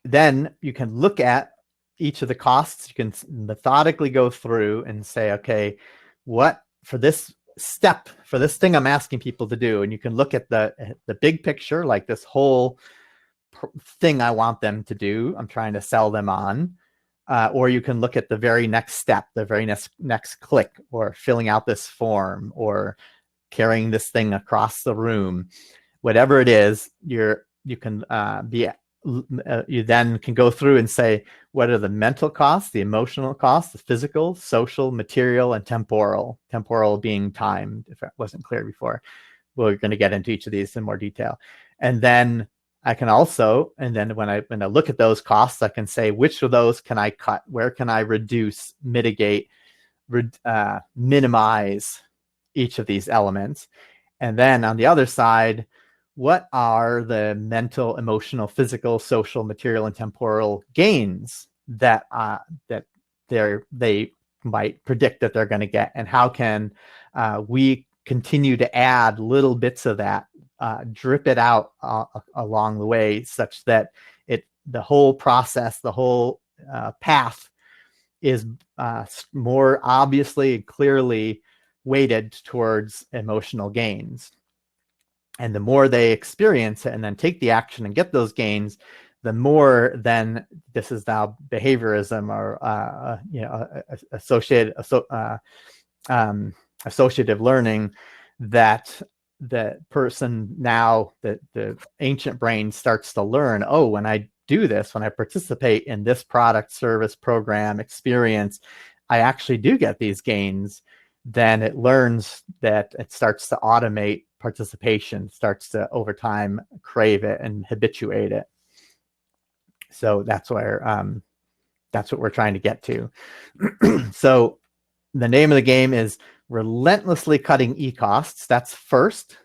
then you can look at each of the costs. You can methodically go through and say, okay, what for this step, for this thing I'm asking people to do, and you can look at the big picture, like this whole thing I want them to do, I'm trying to sell them on, or you can look at the very next step, the very next click, or filling out this form, or carrying this thing across the room. Whatever it is, you then can go through and say, what are the mental costs, the emotional costs, the physical, social, material, and temporal. Temporal being time, if it wasn't clear before. We're going to get into each of these in more detail. And then I can also, and then when I look at those costs, I can say, which of those can I cut? Where can I reduce, mitigate, minimize each of these elements? And then on the other side, what are the mental, emotional, physical, social, material, and temporal gains that they might predict that they're going to get? And how can we continue to add little bits of that, drip it out along the way, such that the whole process, the whole path is more obviously and clearly weighted towards emotional gains. And the more they experience it and then take the action and get those gains, the more then this is now behaviorism, or associative learning, that the person now, the ancient brain starts to learn, oh, when I do this, when I participate in this product, service, program, experience, I actually do get these gains. Then it learns that it starts to automate participation, starts to over time crave it and habituate it. So that's what we're trying to get to. So the name of the game is relentlessly cutting e-costs. That's first.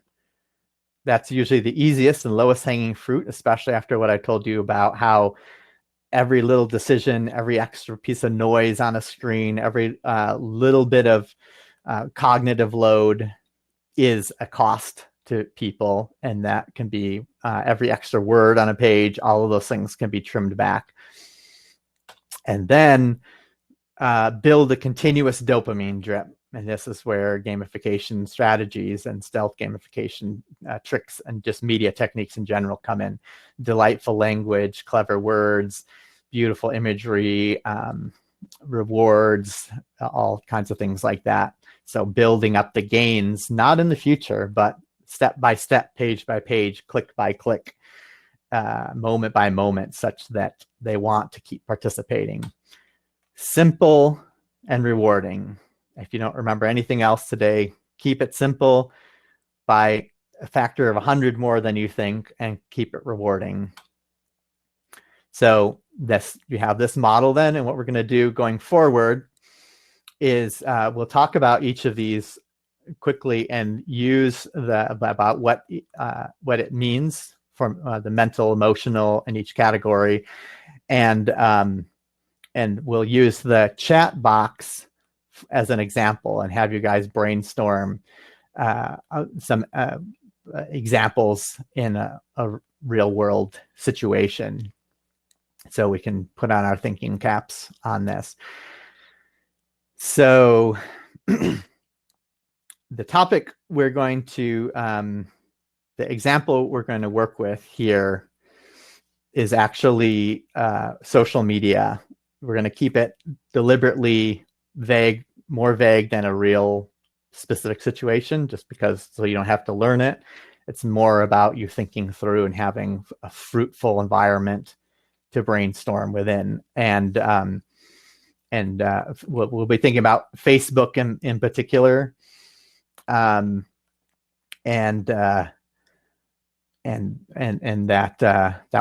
That's usually the easiest and lowest hanging fruit, especially after what I told you about how every little decision, every extra piece of noise on a screen, every little bit of cognitive load is a cost to people. And that can be every extra word on a page. All of those things can be trimmed back. And then build a continuous dopamine drip. And this is where gamification strategies and stealth gamification tricks and just media techniques in general come in. Delightful language, clever words, beautiful imagery, rewards, all kinds of things like that. So building up the gains, not in the future, but step by step, page by page, click by click, moment by moment, such that they want to keep participating. Simple and rewarding. If you don't remember anything else today, keep it simple by a factor of 100 more than you think, and keep it rewarding. So you have this model then, and what we're going to do going forward is we'll talk about each of these quickly and use about what it means for the mental, emotional in each category, and we'll use the chat box as an example and have you guys brainstorm some examples in a real world situation, so we can put on our thinking caps on this. So the topic we're going to, the example we're going to work with here is actually social media. We're going to keep it deliberately vague, more vague than a real specific situation, just because so you don't have to learn it. It's more about you thinking through and having a fruitful environment to brainstorm within. And we'll be thinking about Facebook in particular, and that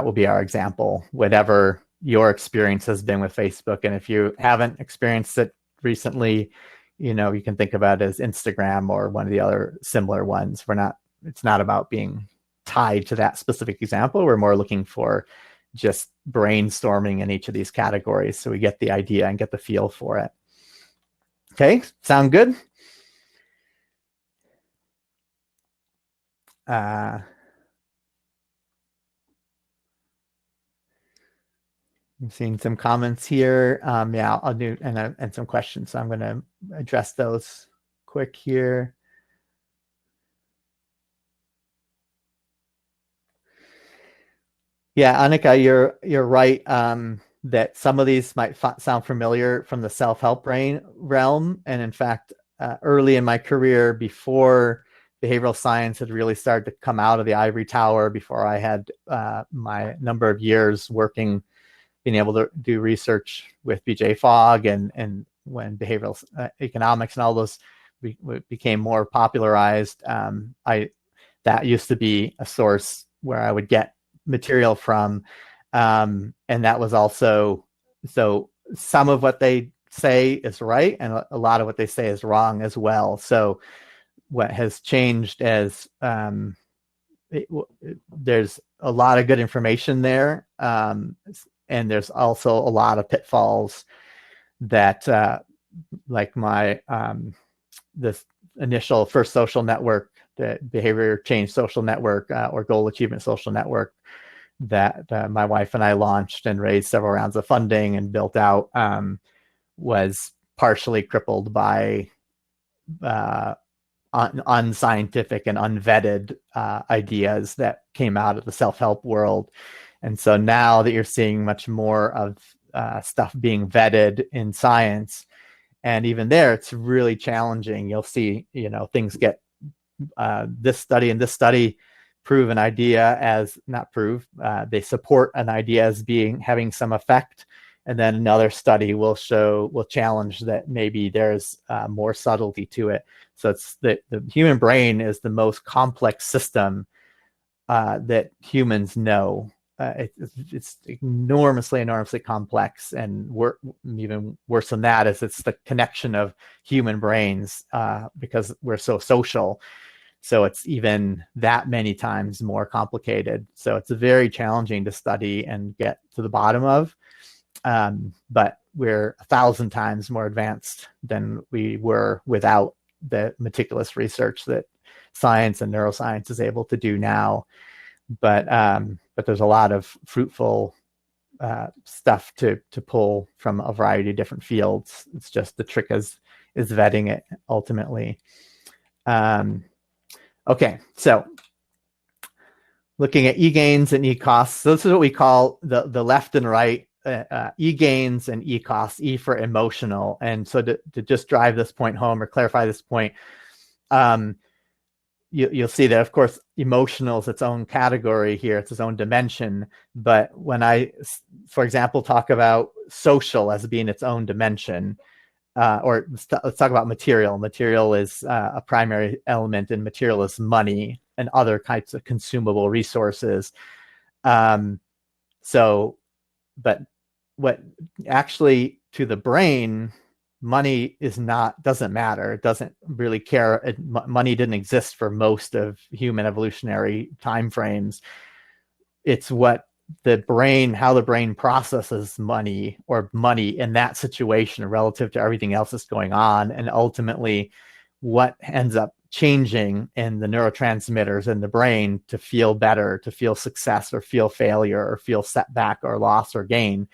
will be our example, whatever your experience has been with Facebook. And if you haven't experienced it recently, you can think about it as Instagram or one of the other similar ones. It's not about being tied to that specific example. We're more looking for just brainstorming in each of these categories so we get the idea and get the feel for it. Okay, sound good? I'm seeing some comments here. Yeah, I'll do, and some questions. So I'm going to address those quick here. Yeah, Annika, you're right that some of these might sound familiar from the self-help realm. And in fact, early in my career, before behavioral science had really started to come out of the ivory tower, before I had my number of years working, being able to do research with BJ Fogg, and when behavioral economics and all those became more popularized, that used to be a source where I would get material from, and that was also, so some of what they say is right and a lot of what they say is wrong as well. So what has changed as there's a lot of good information there, and there's also a lot of pitfalls that like my this initial first social network, the behavior change social network, or goal achievement social network, that my wife and I launched and raised several rounds of funding and built out, was partially crippled by unscientific and unvetted ideas that came out of the self-help world. And so now that you're seeing much more of stuff being vetted in science, and even there, it's really challenging. You'll see, things get this study and this study prove an idea as not prove. They support an idea as having some effect, and then another study will challenge that maybe there's more subtlety to it. So it's the human brain is the most complex system that humans know. It's enormously complex, and even worse than that is it's the connection of human brains, because we're so social. So it's even that many times more complicated. So it's very challenging to study and get to the bottom of. But we're 1,000 times more advanced than we were without the meticulous research that science and neuroscience is able to do now. But there's a lot of fruitful stuff to pull from a variety of different fields. It's just the trick is vetting it ultimately. Okay, so looking at e-gains and e-costs. So this is what we call the left and right, e-gains and e-costs, E for emotional. And so to just drive this point home or clarify this point, you'll see that, of course, emotional is its own category here. It's its own dimension. But when I, for example, talk about social as being its own dimension, or let's talk about material. Material is a primary element, and material is money and other types of consumable resources. But what actually to the brain, money doesn't matter. It doesn't really care. Money didn't exist for most of human evolutionary timeframes. It's how the brain processes money in that situation relative to everything else that's going on. And ultimately what ends up changing in the neurotransmitters in the brain to feel better, to feel success or feel failure or feel setback or loss or gain.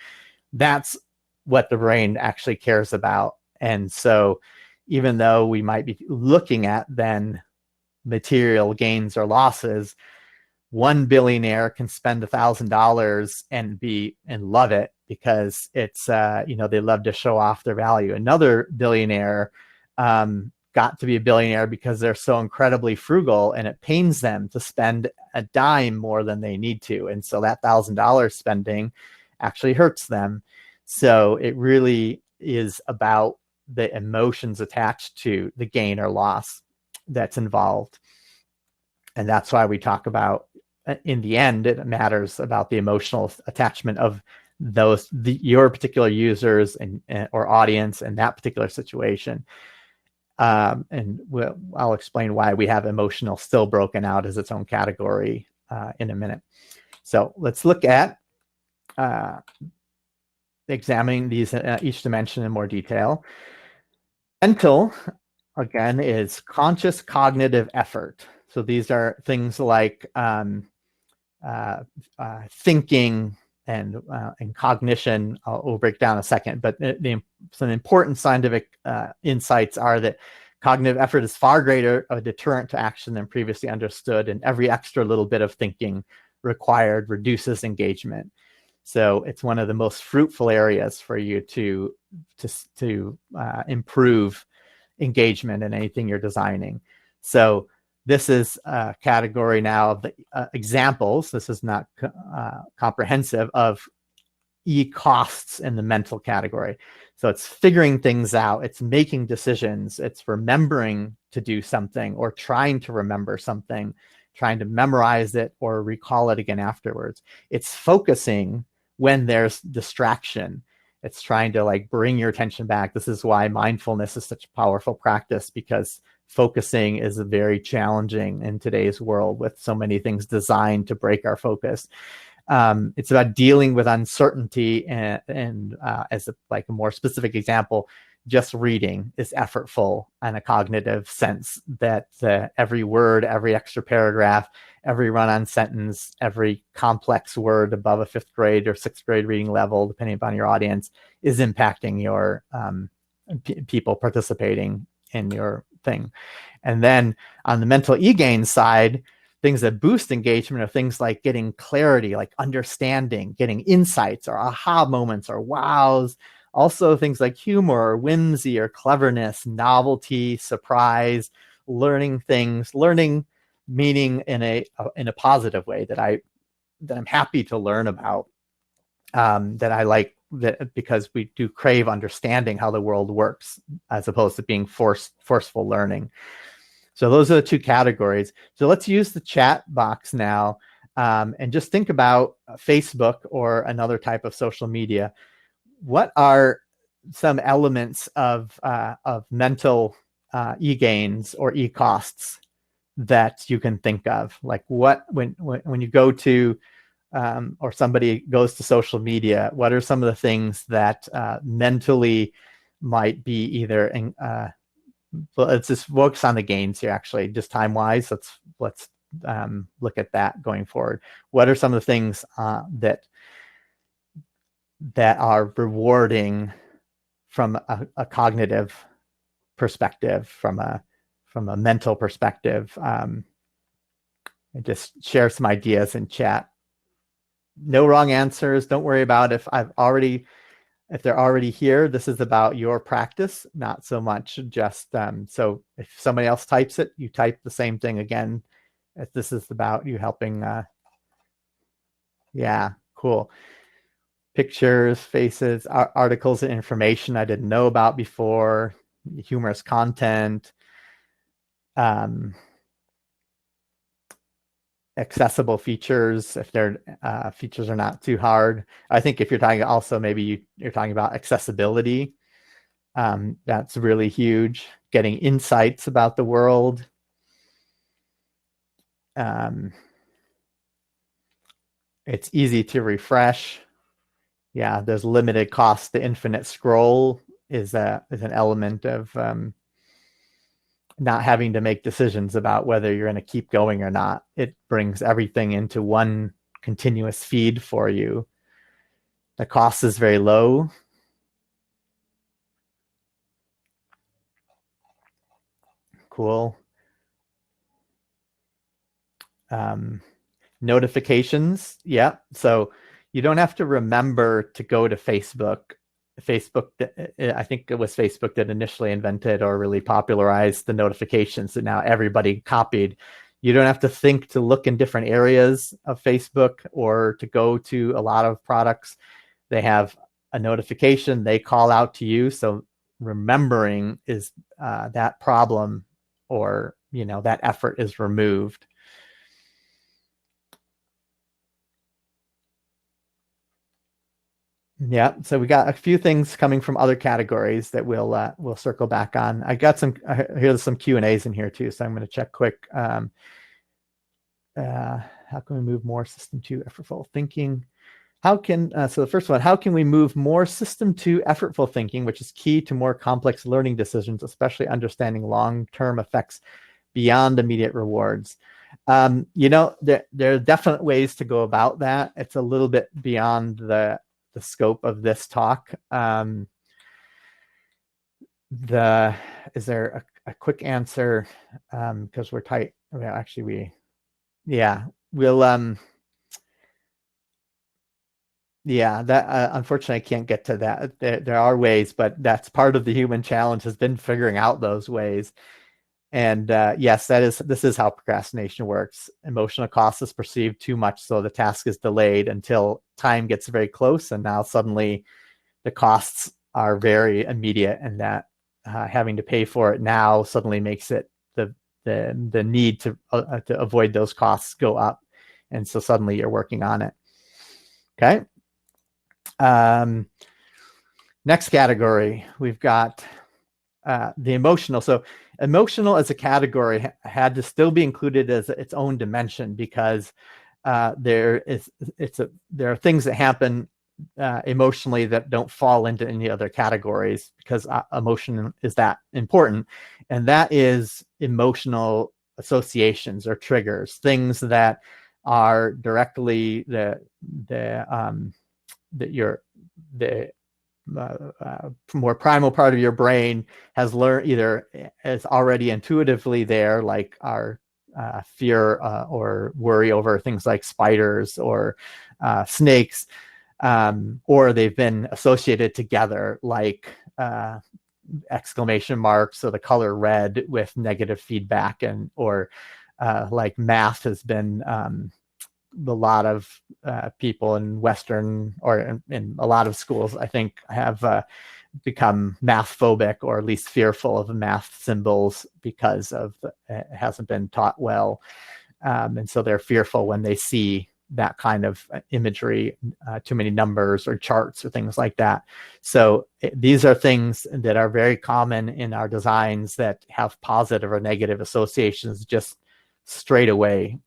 That's what the brain actually cares about. And so even though we might be looking at then material gains or losses, one billionaire can spend $1,000 and love it because it's they love to show off their value. Another billionaire got to be a billionaire because they're so incredibly frugal, and it pains them to spend a dime more than they need to, and so that $1,000 spending actually hurts them. So it really is about the emotions attached to the gain or loss that's involved. And that's why we talk about, in the end, it matters about the emotional attachment of your particular users or audience in that particular situation. And I'll explain why we have emotional still broken out as its own category in a minute. So let's look at examining these each dimension in more detail. Mental, again, is conscious cognitive effort. So these are things like thinking and cognition. We'll break down in a second, but some important scientific insights are that cognitive effort is far greater a deterrent to action than previously understood, and every extra little bit of thinking required reduces engagement. So it's one of the most fruitful areas for you to improve engagement in anything you're designing. So this is a category now of the examples. This is not comprehensive of costs in the mental category. So it's figuring things out. It's making decisions. It's remembering to do something or trying to remember something, trying to memorize it or recall it again afterwards. It's focusing when there's distraction. It's trying to like bring your attention back. This is why mindfulness is such a powerful practice, because focusing is very challenging in today's world with so many things designed to break our focus. It's about dealing with uncertainty, and as a more specific example, just reading is effortful in a cognitive sense, that every word, every extra paragraph, every run-on sentence, every complex word above a 5th grade or 6th grade reading level, depending upon your audience, is impacting your people participating in your thing. And then on the mental e-gain side, things that boost engagement are things like getting clarity, like understanding, getting insights or aha moments or wows. Also things like humor or whimsy or cleverness, novelty, surprise, learning things, learning meaning in a positive way that I'm happy to learn about, that I like, that because we do crave understanding how the world works as opposed to being forceful learning. So those are the two categories. So let's use the chat box now, and just think about Facebook or another type of social media. What are some elements of mental e-gains or e-costs that you can think of? Like what, when you go to or somebody goes to social media, what are some of the things that mentally might be either well, let's just focus on the gains here, actually, just time-wise. Let's look at that going forward. What are some of the things that are rewarding from a cognitive perspective, from a mental perspective? And just share some ideas in chat. No wrong answers. Don't worry about if they're already here. This is about your practice, not so much just so if somebody else types it, you type the same thing again. If this is about you helping. Yeah, cool. Pictures, faces, articles and information I didn't know about before, humorous content, accessible features, if their features are not too hard. I think if you're talking also, maybe you're talking about accessibility. That's really huge. Getting insights about the world. It's easy to refresh. Yeah, there's limited cost. The infinite scroll is an element of not having to make decisions about whether you're going to keep going or not. It brings everything into one continuous feed for you. The cost is very low. Cool. Notifications. Yeah. So you don't have to remember to go to Facebook. I think it was Facebook that initially invented or really popularized the notifications that now everybody copied. You don't have to think to look in different areas of Facebook or to go to a lot of products. They have a notification, they call out to you. So remembering is that problem, or that effort is removed. Yeah, so we got a few things coming from other categories that we'll circle back on. I got here's some Q&As in here too, so I'm going to check quick. How can we move more system to effortful thinking? How can, so the first one, how can we move more system to effortful thinking, which is key to more complex learning decisions, especially understanding long-term effects beyond immediate rewards? There are definite ways to go about that. It's a little bit beyond the scope of this talk. Is there a quick answer? Because we're tight. Well, actually, we'll that unfortunately I can't get to that. There are ways, but that's part of the human challenge, has been figuring out those ways. And yes, this is how procrastination works. Emotional cost is perceived too much, so the task is delayed until time gets very close, and now suddenly the costs are very immediate, and that having to pay for it now suddenly makes it the need to avoid those costs go up, and so suddenly you're working on it. Okay. Next category, we've got the emotional. So emotional as a category had to still be included as its own dimension, because there are things that happen emotionally that don't fall into any other categories, because emotion is that important. And that is emotional associations or triggers, things that are directly the more primal part of your brain has learned, either is already intuitively there, like our fear or worry over things like spiders or snakes, or they've been associated together, like exclamation marks or the color red with negative feedback, and or like math has been a lot of people in Western, or in a lot of schools, I think, have become math phobic, or at least fearful of math symbols, because it hasn't been taught well. And so they're fearful when they see that kind of imagery, too many numbers or charts or things like that. So these are things that are very common in our designs that have positive or negative associations just straight away.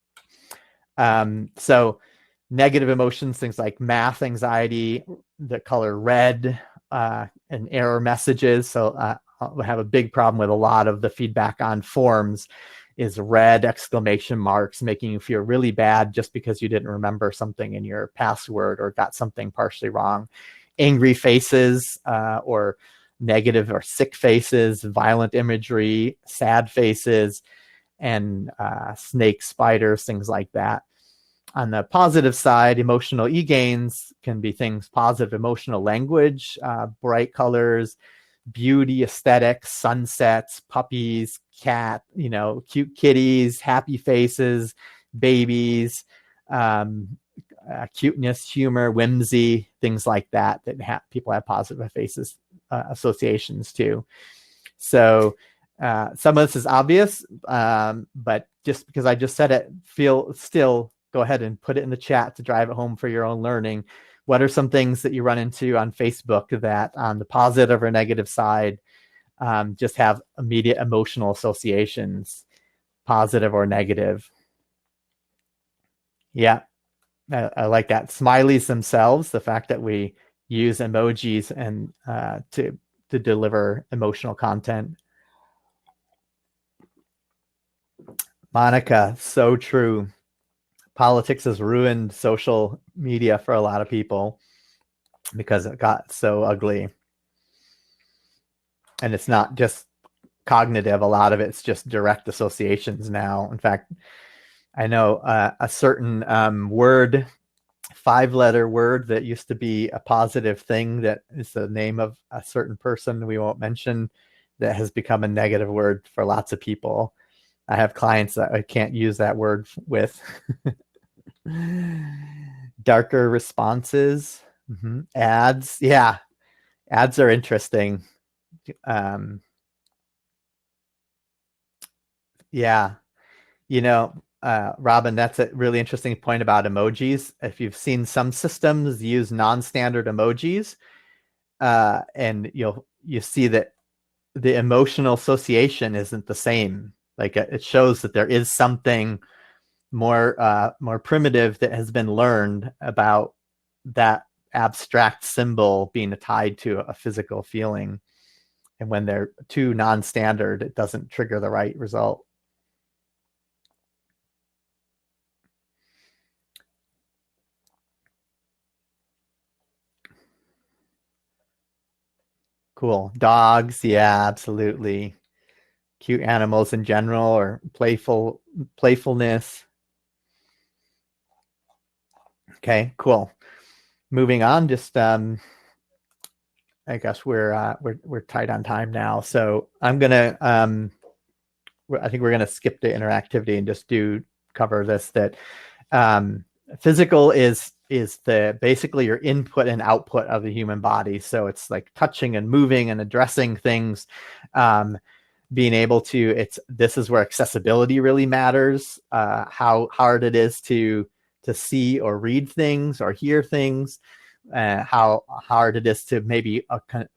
So negative emotions, things like math anxiety, the color red, and error messages. So I have a big problem with a lot of the feedback on forms is red exclamation marks, making you feel really bad just because you didn't remember something in your password or got something partially wrong. Angry faces, or negative or sick faces, violent imagery, sad faces, and snakes, spiders, things like that. On the positive side, emotional e-gains can be things, positive emotional language, bright colors, beauty, aesthetics, sunsets, puppies, cute kitties, happy faces, babies, cuteness, humor, whimsy, things like that people have positive faces associations to. So some of this is obvious, but just because I just said it, go ahead and put it in the chat to drive it home for your own learning. What are some things that you run into on Facebook that on the positive or negative side just have immediate emotional associations, positive or negative? Yeah, I like that. Smileys themselves, the fact that we use emojis and to deliver emotional content. Monica, so true. Politics has ruined social media for a lot of people because it got so ugly. And it's not just cognitive. A lot of it's just direct associations now. In fact, I know a certain word, 5-letter word that used to be a positive thing, that is the name of a certain person we won't mention, that has become a negative word for lots of people. I have clients that I can't use that word with. Darker responses, ads. Yeah, ads are interesting. Yeah, Robin, that's a really interesting point about emojis. If you've seen some systems use non-standard emojis, and you see that the emotional association isn't the same. Like it shows that there is something more primitive that has been learned about that abstract symbol being tied to a physical feeling. And when they're too non-standard, it doesn't trigger the right result. Cool. Dogs, yeah, absolutely. Cute animals in general, or playfulness. Okay, cool. Moving on, just I guess we're tight on time now, so I'm gonna I think we're gonna skip the interactivity and just cover this, that physical is the basically your input and output of the human body. So it's like touching and moving and addressing things, being able to, this is where accessibility really matters, how hard it is to see or read things or hear things, how hard it is to maybe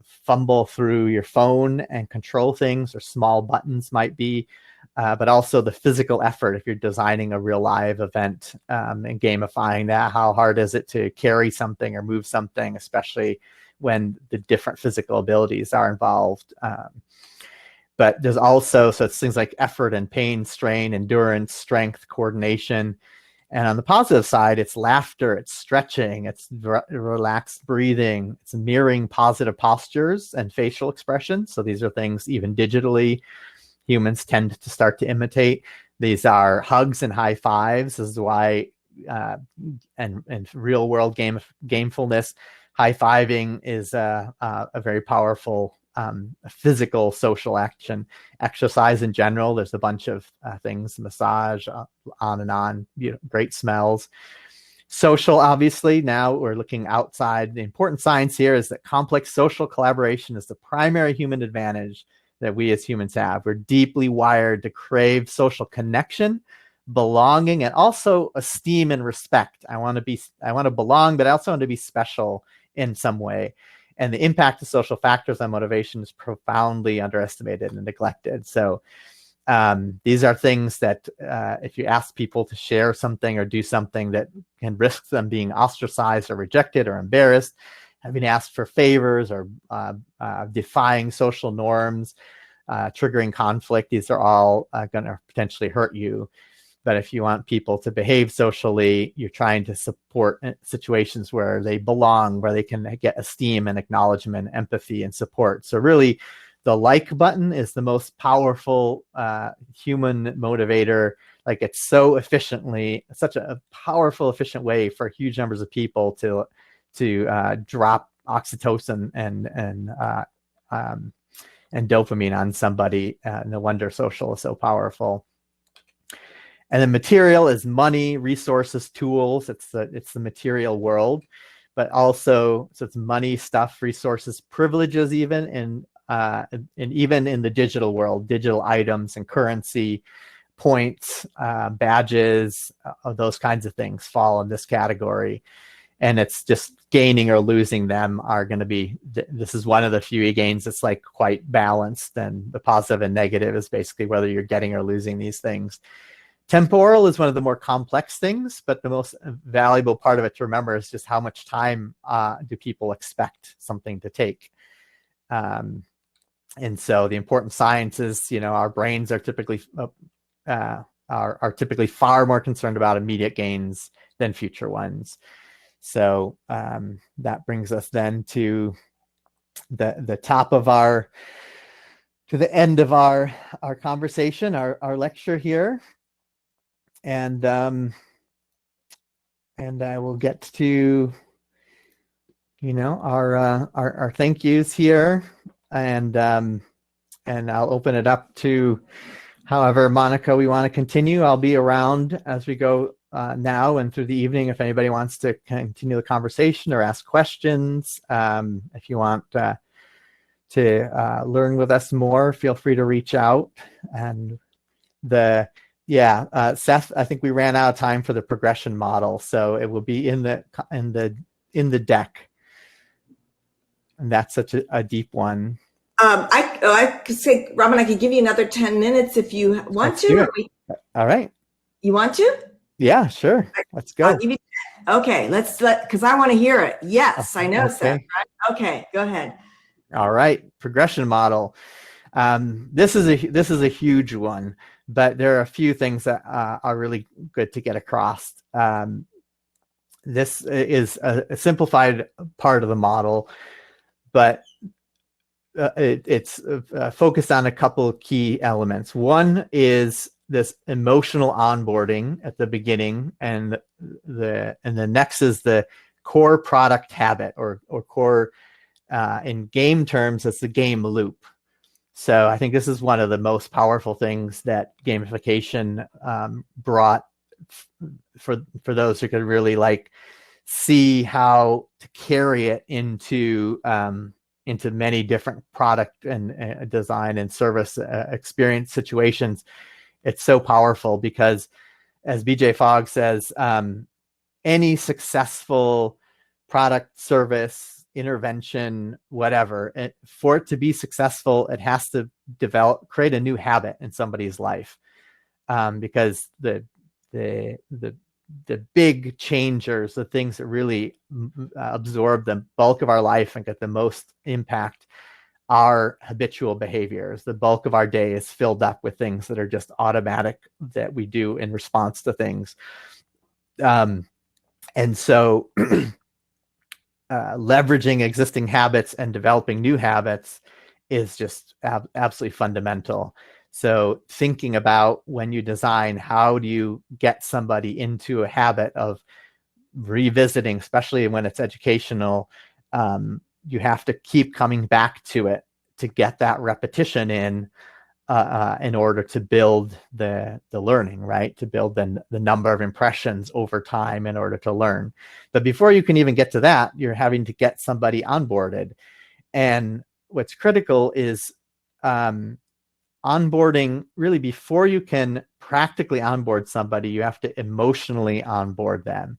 fumble through your phone and control things, or small buttons might be, but also the physical effort if you're designing a real live event, and gamifying that. How hard is it to carry something or move something, especially when the different physical abilities are involved. But there's also, so it's things like effort and pain, strain, endurance, strength, coordination. And on the positive side, it's laughter, it's stretching, it's relaxed breathing, it's mirroring positive postures and facial expressions. So these are things even digitally humans tend to start to imitate. These are hugs and high fives. This is why, and real world gamefulness, high fiving is a very powerful physical social action. Exercise in general, there's a bunch of things, massage, on and on, great smells. Social, obviously, now we're looking outside. The important science here is that complex social collaboration is the primary human advantage that we as humans have. We're deeply wired to crave social connection, belonging, and also esteem and respect. I want to belong, but I also want to be special in some way. And the impact of social factors on motivation is profoundly underestimated and neglected. So these are things that if you ask people to share something or do something that can risk them being ostracized or rejected or embarrassed, having asked for favors, or defying social norms, triggering conflict, these are all going to potentially hurt you. But if you want people to behave socially, you're trying to support situations where they belong, where they can get esteem and acknowledgement, empathy and support. So really, the like button is the most powerful human motivator. Like, it's so efficiently, such a powerful, efficient way for huge numbers of people to drop oxytocin and dopamine on somebody. No wonder social is so powerful. And then material is money, resources, tools. It's the material world, but also, so it's money, stuff, resources, privileges, even even in the digital world, digital items and currency, points, badges, those kinds of things fall in this category. And it's just gaining or losing them are going to be, this is one of the few gains that's like quite balanced. And the positive and negative is basically whether you're getting or losing these things. Temporal is one of the more complex things, but the most valuable part of it to remember is just how much time do people expect something to take. And so the important science is, our brains are typically typically far more concerned about immediate gains than future ones. So that brings us then to the top of to the end of our conversation, our lecture here. And I will get to, our thank yous here, and I'll open it up to however, Monica, we want to continue. I'll be around as we go now and through the evening if anybody wants to continue the conversation or ask questions. If you want to learn with us more, feel free to reach out. And Seth, I think we ran out of time for the progression model, so it will be in the deck, and that's such a deep one. I could say, Robin, I could give you another 10 minutes if you want to. All right. You want to? Yeah, sure. Let's I'll go. give you 10. Okay, because I want to hear it. Yes, I know, Seth. Okay. Right? Okay, go ahead. All right. Progression model. This is a huge one, but there are a few things that are really good to get across. This is a simplified part of the model, but it's focused on a couple of key elements. One is this emotional onboarding at the beginning, and the next is the core product habit, or core, in game terms, it's the game loop. So I think this is one of the most powerful things that gamification brought for those who could really like see how to carry it into many different product and design and service experience situations. It's so powerful because, as BJ Fogg says, any successful product, service, intervention, whatever, for it to be successful, it has to create a new habit in somebody's life, because the big changers, the things that really absorb the bulk of our life and get the most impact, are habitual behaviors. The bulk of our day is filled up with things that are just automatic, that we do in response to things. And so leveraging existing habits and developing new habits is just absolutely fundamental. So thinking about, when you design, how do you get somebody into a habit of revisiting, especially when it's educational, you have to keep coming back to it to get that repetition in order to build the learning, right? To build the number of impressions over time in order to learn. But before you can even get to that, you're having to get somebody onboarded. And what's critical is onboarding. Really, before you can practically onboard somebody, you have to emotionally onboard them.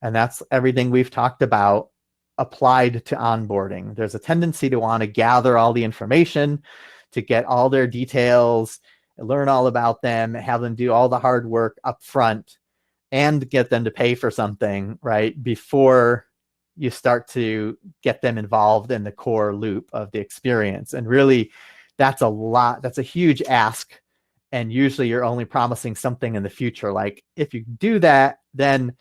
And that's everything we've talked about applied to onboarding. There's a tendency to want to gather all the information, to get all their details, learn all about them, have them do all the hard work up front, and get them to pay for something, right, before you start to get them involved in the core loop of the experience. And really, that's a huge ask. And usually you're only promising something in the future. Like, if you do that, then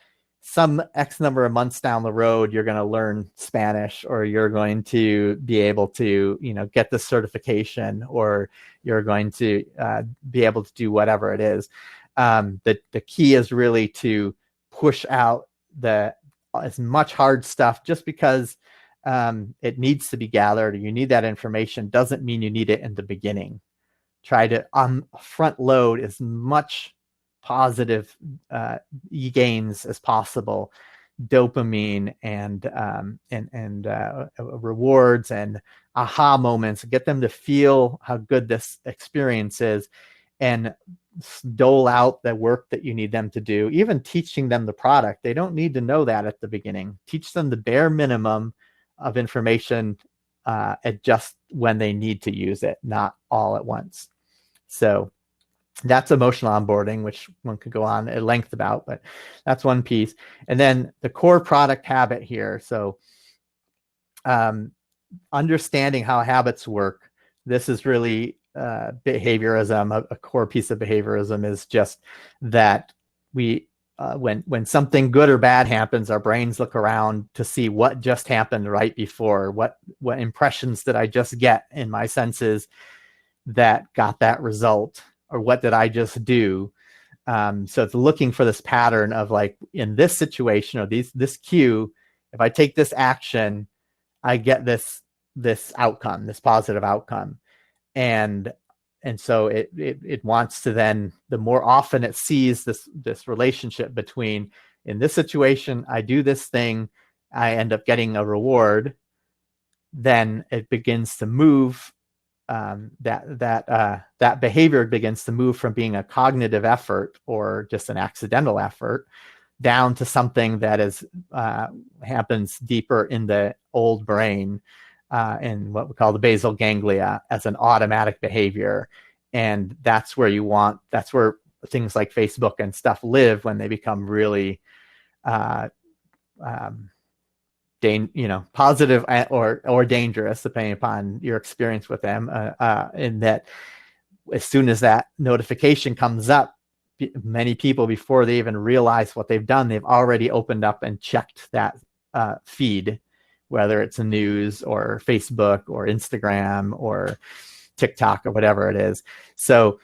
some X number of months down the road, you're going to learn Spanish, or you're going to be able to, get the certification, or you're going to be able to do whatever it is. The key is really to push out as much hard stuff. Just because it needs to be gathered, or you need that information, doesn't mean you need it in the beginning. Try to front load as much positive gains as possible, dopamine and rewards and aha moments, get them to feel how good this experience is, and dole out the work that you need them to do. Even teaching them the product, they don't need to know that at the beginning. Teach them the bare minimum of information at just when they need to use it, not all at once. So that's emotional onboarding, which one could go on at length about, but that's one piece. And then the core product habit here. So understanding how habits work. This is really behaviorism. A core piece of behaviorism is just that we, when something good or bad happens, our brains look around to see what just happened right before. What impressions did I just get in my senses that got that result? Or what did I just do? So it's looking for this pattern of, like, in this situation, or this cue, if I take this action, I get this outcome, this positive outcome. And so it wants to then, the more often it sees this relationship between, in this situation, I do this thing, I end up getting a reward, then it begins to move. That behavior begins to move from being a cognitive effort, or just an accidental effort, down to something that is happens deeper in the old brain, in what we call the basal ganglia, as an automatic behavior. And that's where things like Facebook and stuff live when they become really positive or dangerous, depending upon your experience with them. In that, as soon as that notification comes up, many people, before they even realize what they've done, they've already opened up and checked that feed, whether it's a news or Facebook or Instagram or TikTok or whatever it is. So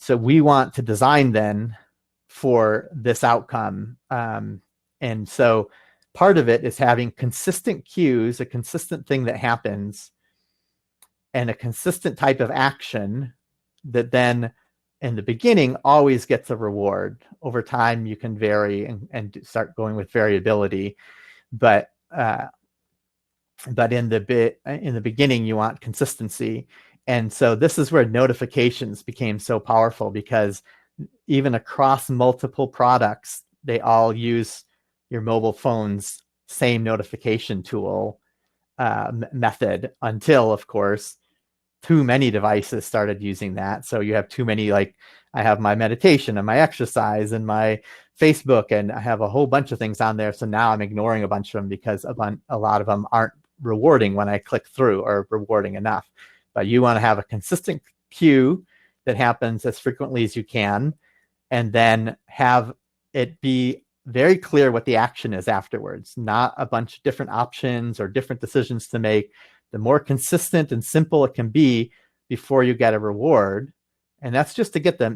we want to design then for this outcome. And so part of it is having consistent cues, a consistent thing that happens, and a consistent type of action that then in the beginning always gets a reward. Over time, you can vary and start going with variability. But in the beginning, you want consistency. And so this is where notifications became so powerful, because even across multiple products, they all use your mobile phone's same notification tool method, until, of course, too many devices started using that. So you have too many, like I have my meditation and my exercise and my Facebook, and I have a whole bunch of things on there. So now I'm ignoring a bunch of them because a lot of them aren't rewarding when I click through, or rewarding enough. But you want to have a consistent cue that happens as frequently as you can, and then have it be very clear what the action is afterwards, not a bunch of different options or different decisions to make. The more consistent and simple it can be before you get a reward, and that's just to get them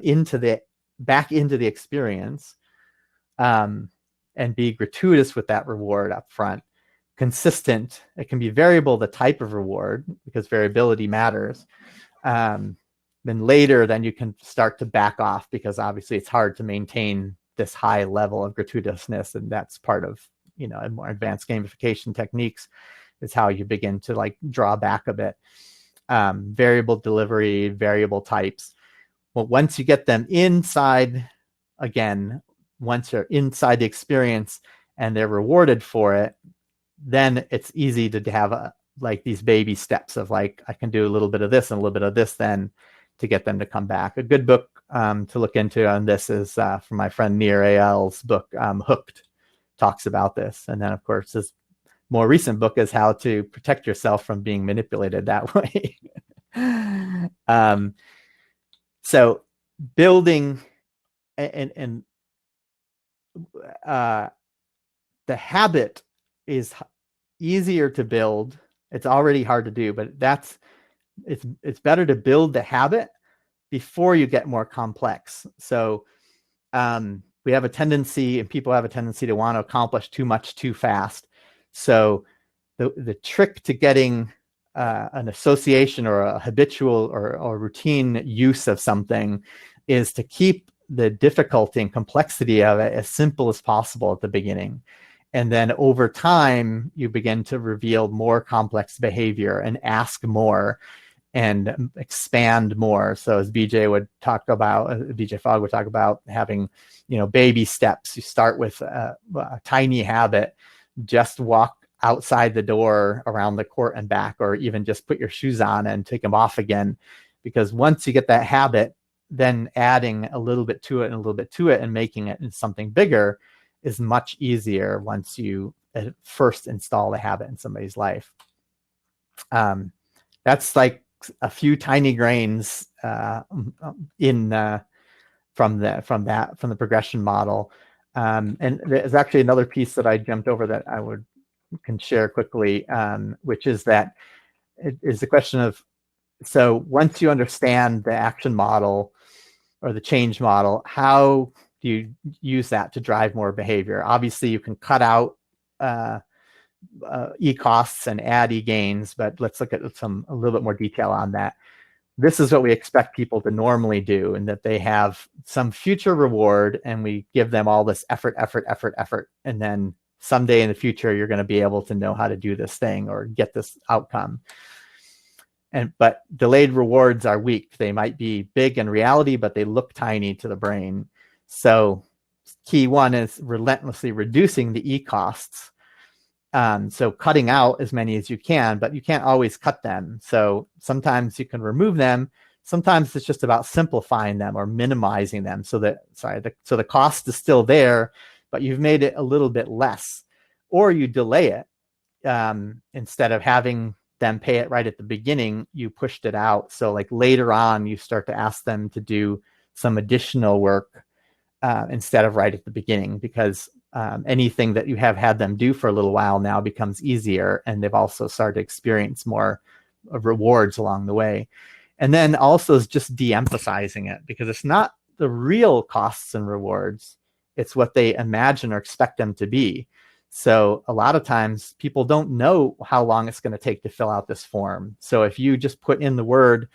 back into the experience, and be gratuitous with that reward up front. Consistent, it can be variable, the type of reward, because variability matters. Then later, then you can start to back off, because obviously it's hard to maintain this high level of gratuitousness, and that's part of more advanced gamification techniques, is how you begin to like draw back a bit. Variable delivery, variable types. Well, once you get them inside, again, once they're inside the experience and they're rewarded for it, then it's easy to have like these baby steps of like, I can do a little bit of this and a little bit of this then to get them to come back. A good book to look into on this is from my friend Nir Eyal's book, Hooked, talks about this. And then, of course, his more recent book is how to protect yourself from being manipulated that way. So building and the habit is easier to build. It's already hard to do, but it's better to build the habit before you get more complex. So we have a tendency, and people have a tendency, to want to accomplish too much too fast. So the trick to getting an association or a habitual or routine use of something is to keep the difficulty and complexity of it as simple as possible at the beginning. And then over time, you begin to reveal more complex behavior and ask more and expand more. So as BJ Fogg would talk about, having, baby steps. You start with a tiny habit. Just walk outside the door around the court and back, or even just put your shoes on and take them off again. Because once you get that habit, then adding a little bit to it and a little bit to it and making it into something bigger is much easier once you first install the habit in somebody's life. That's like a few tiny grains from the progression model. And there's actually another piece that I jumped over that I can share quickly, which is that it is the question of, so once you understand the action model or the change model, how do you use that to drive more behavior? Obviously, you can cut out e-costs and add e-gains, but let's look at a little bit more detail on that. This is what we expect people to normally do, and that they have some future reward, and we give them all this effort, and then someday in the future, you're going to be able to know how to do this thing or get this outcome. But delayed rewards are weak. They might be big in reality, but they look tiny to the brain. So key one is relentlessly reducing the e-costs. So cutting out as many as you can, but you can't always cut them. So sometimes you can remove them. Sometimes it's just about simplifying them or minimizing them so that, so the cost is still there, but you've made it a little bit less, or you delay it. Instead of having them pay it right at the beginning, you pushed it out. So like later on, you start to ask them to do some additional work instead of right at the beginning, because anything that you have had them do for a little while now becomes easier, and they've also started to experience more rewards along the way. And then also is just de-emphasizing it, because it's not the real costs and rewards, it's what they imagine or expect them to be. So a lot of times people don't know how long it's going to take to fill out this form. So if you just put in the word,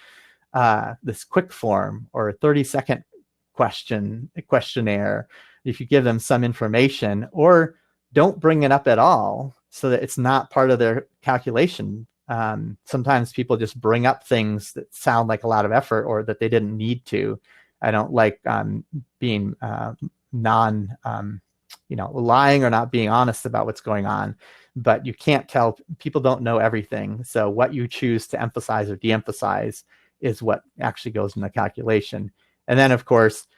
this quick form or a 30-second questionnaire, if you give them some information, or don't bring it up at all so that it's not part of their calculation. Sometimes people just bring up things that sound like a lot of effort or that they didn't need to. I don't like being lying or not being honest about what's going on, but you can't tell. People don't know everything. So what you choose to emphasize or de-emphasize is what actually goes in the calculation. And then, of course,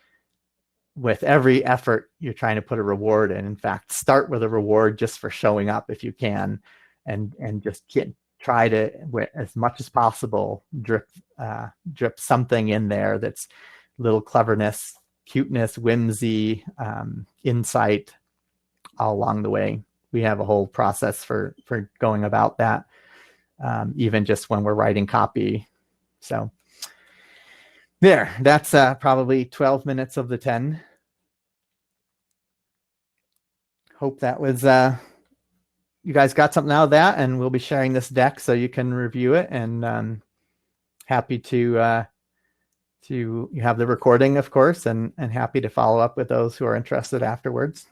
with every effort, you're trying to put a reward in. In fact, start with a reward just for showing up if you can, and just try to, as much as possible, drip something in there that's little cleverness, cuteness, whimsy, insight, all along the way. We have a whole process for going about that, even just when we're writing copy. So there, that's probably 12 minutes of the 10. Hope that was, you guys got something out of that, and we'll be sharing this deck so you can review it, and happy to you have the recording, of course, and happy to follow up with those who are interested afterwards.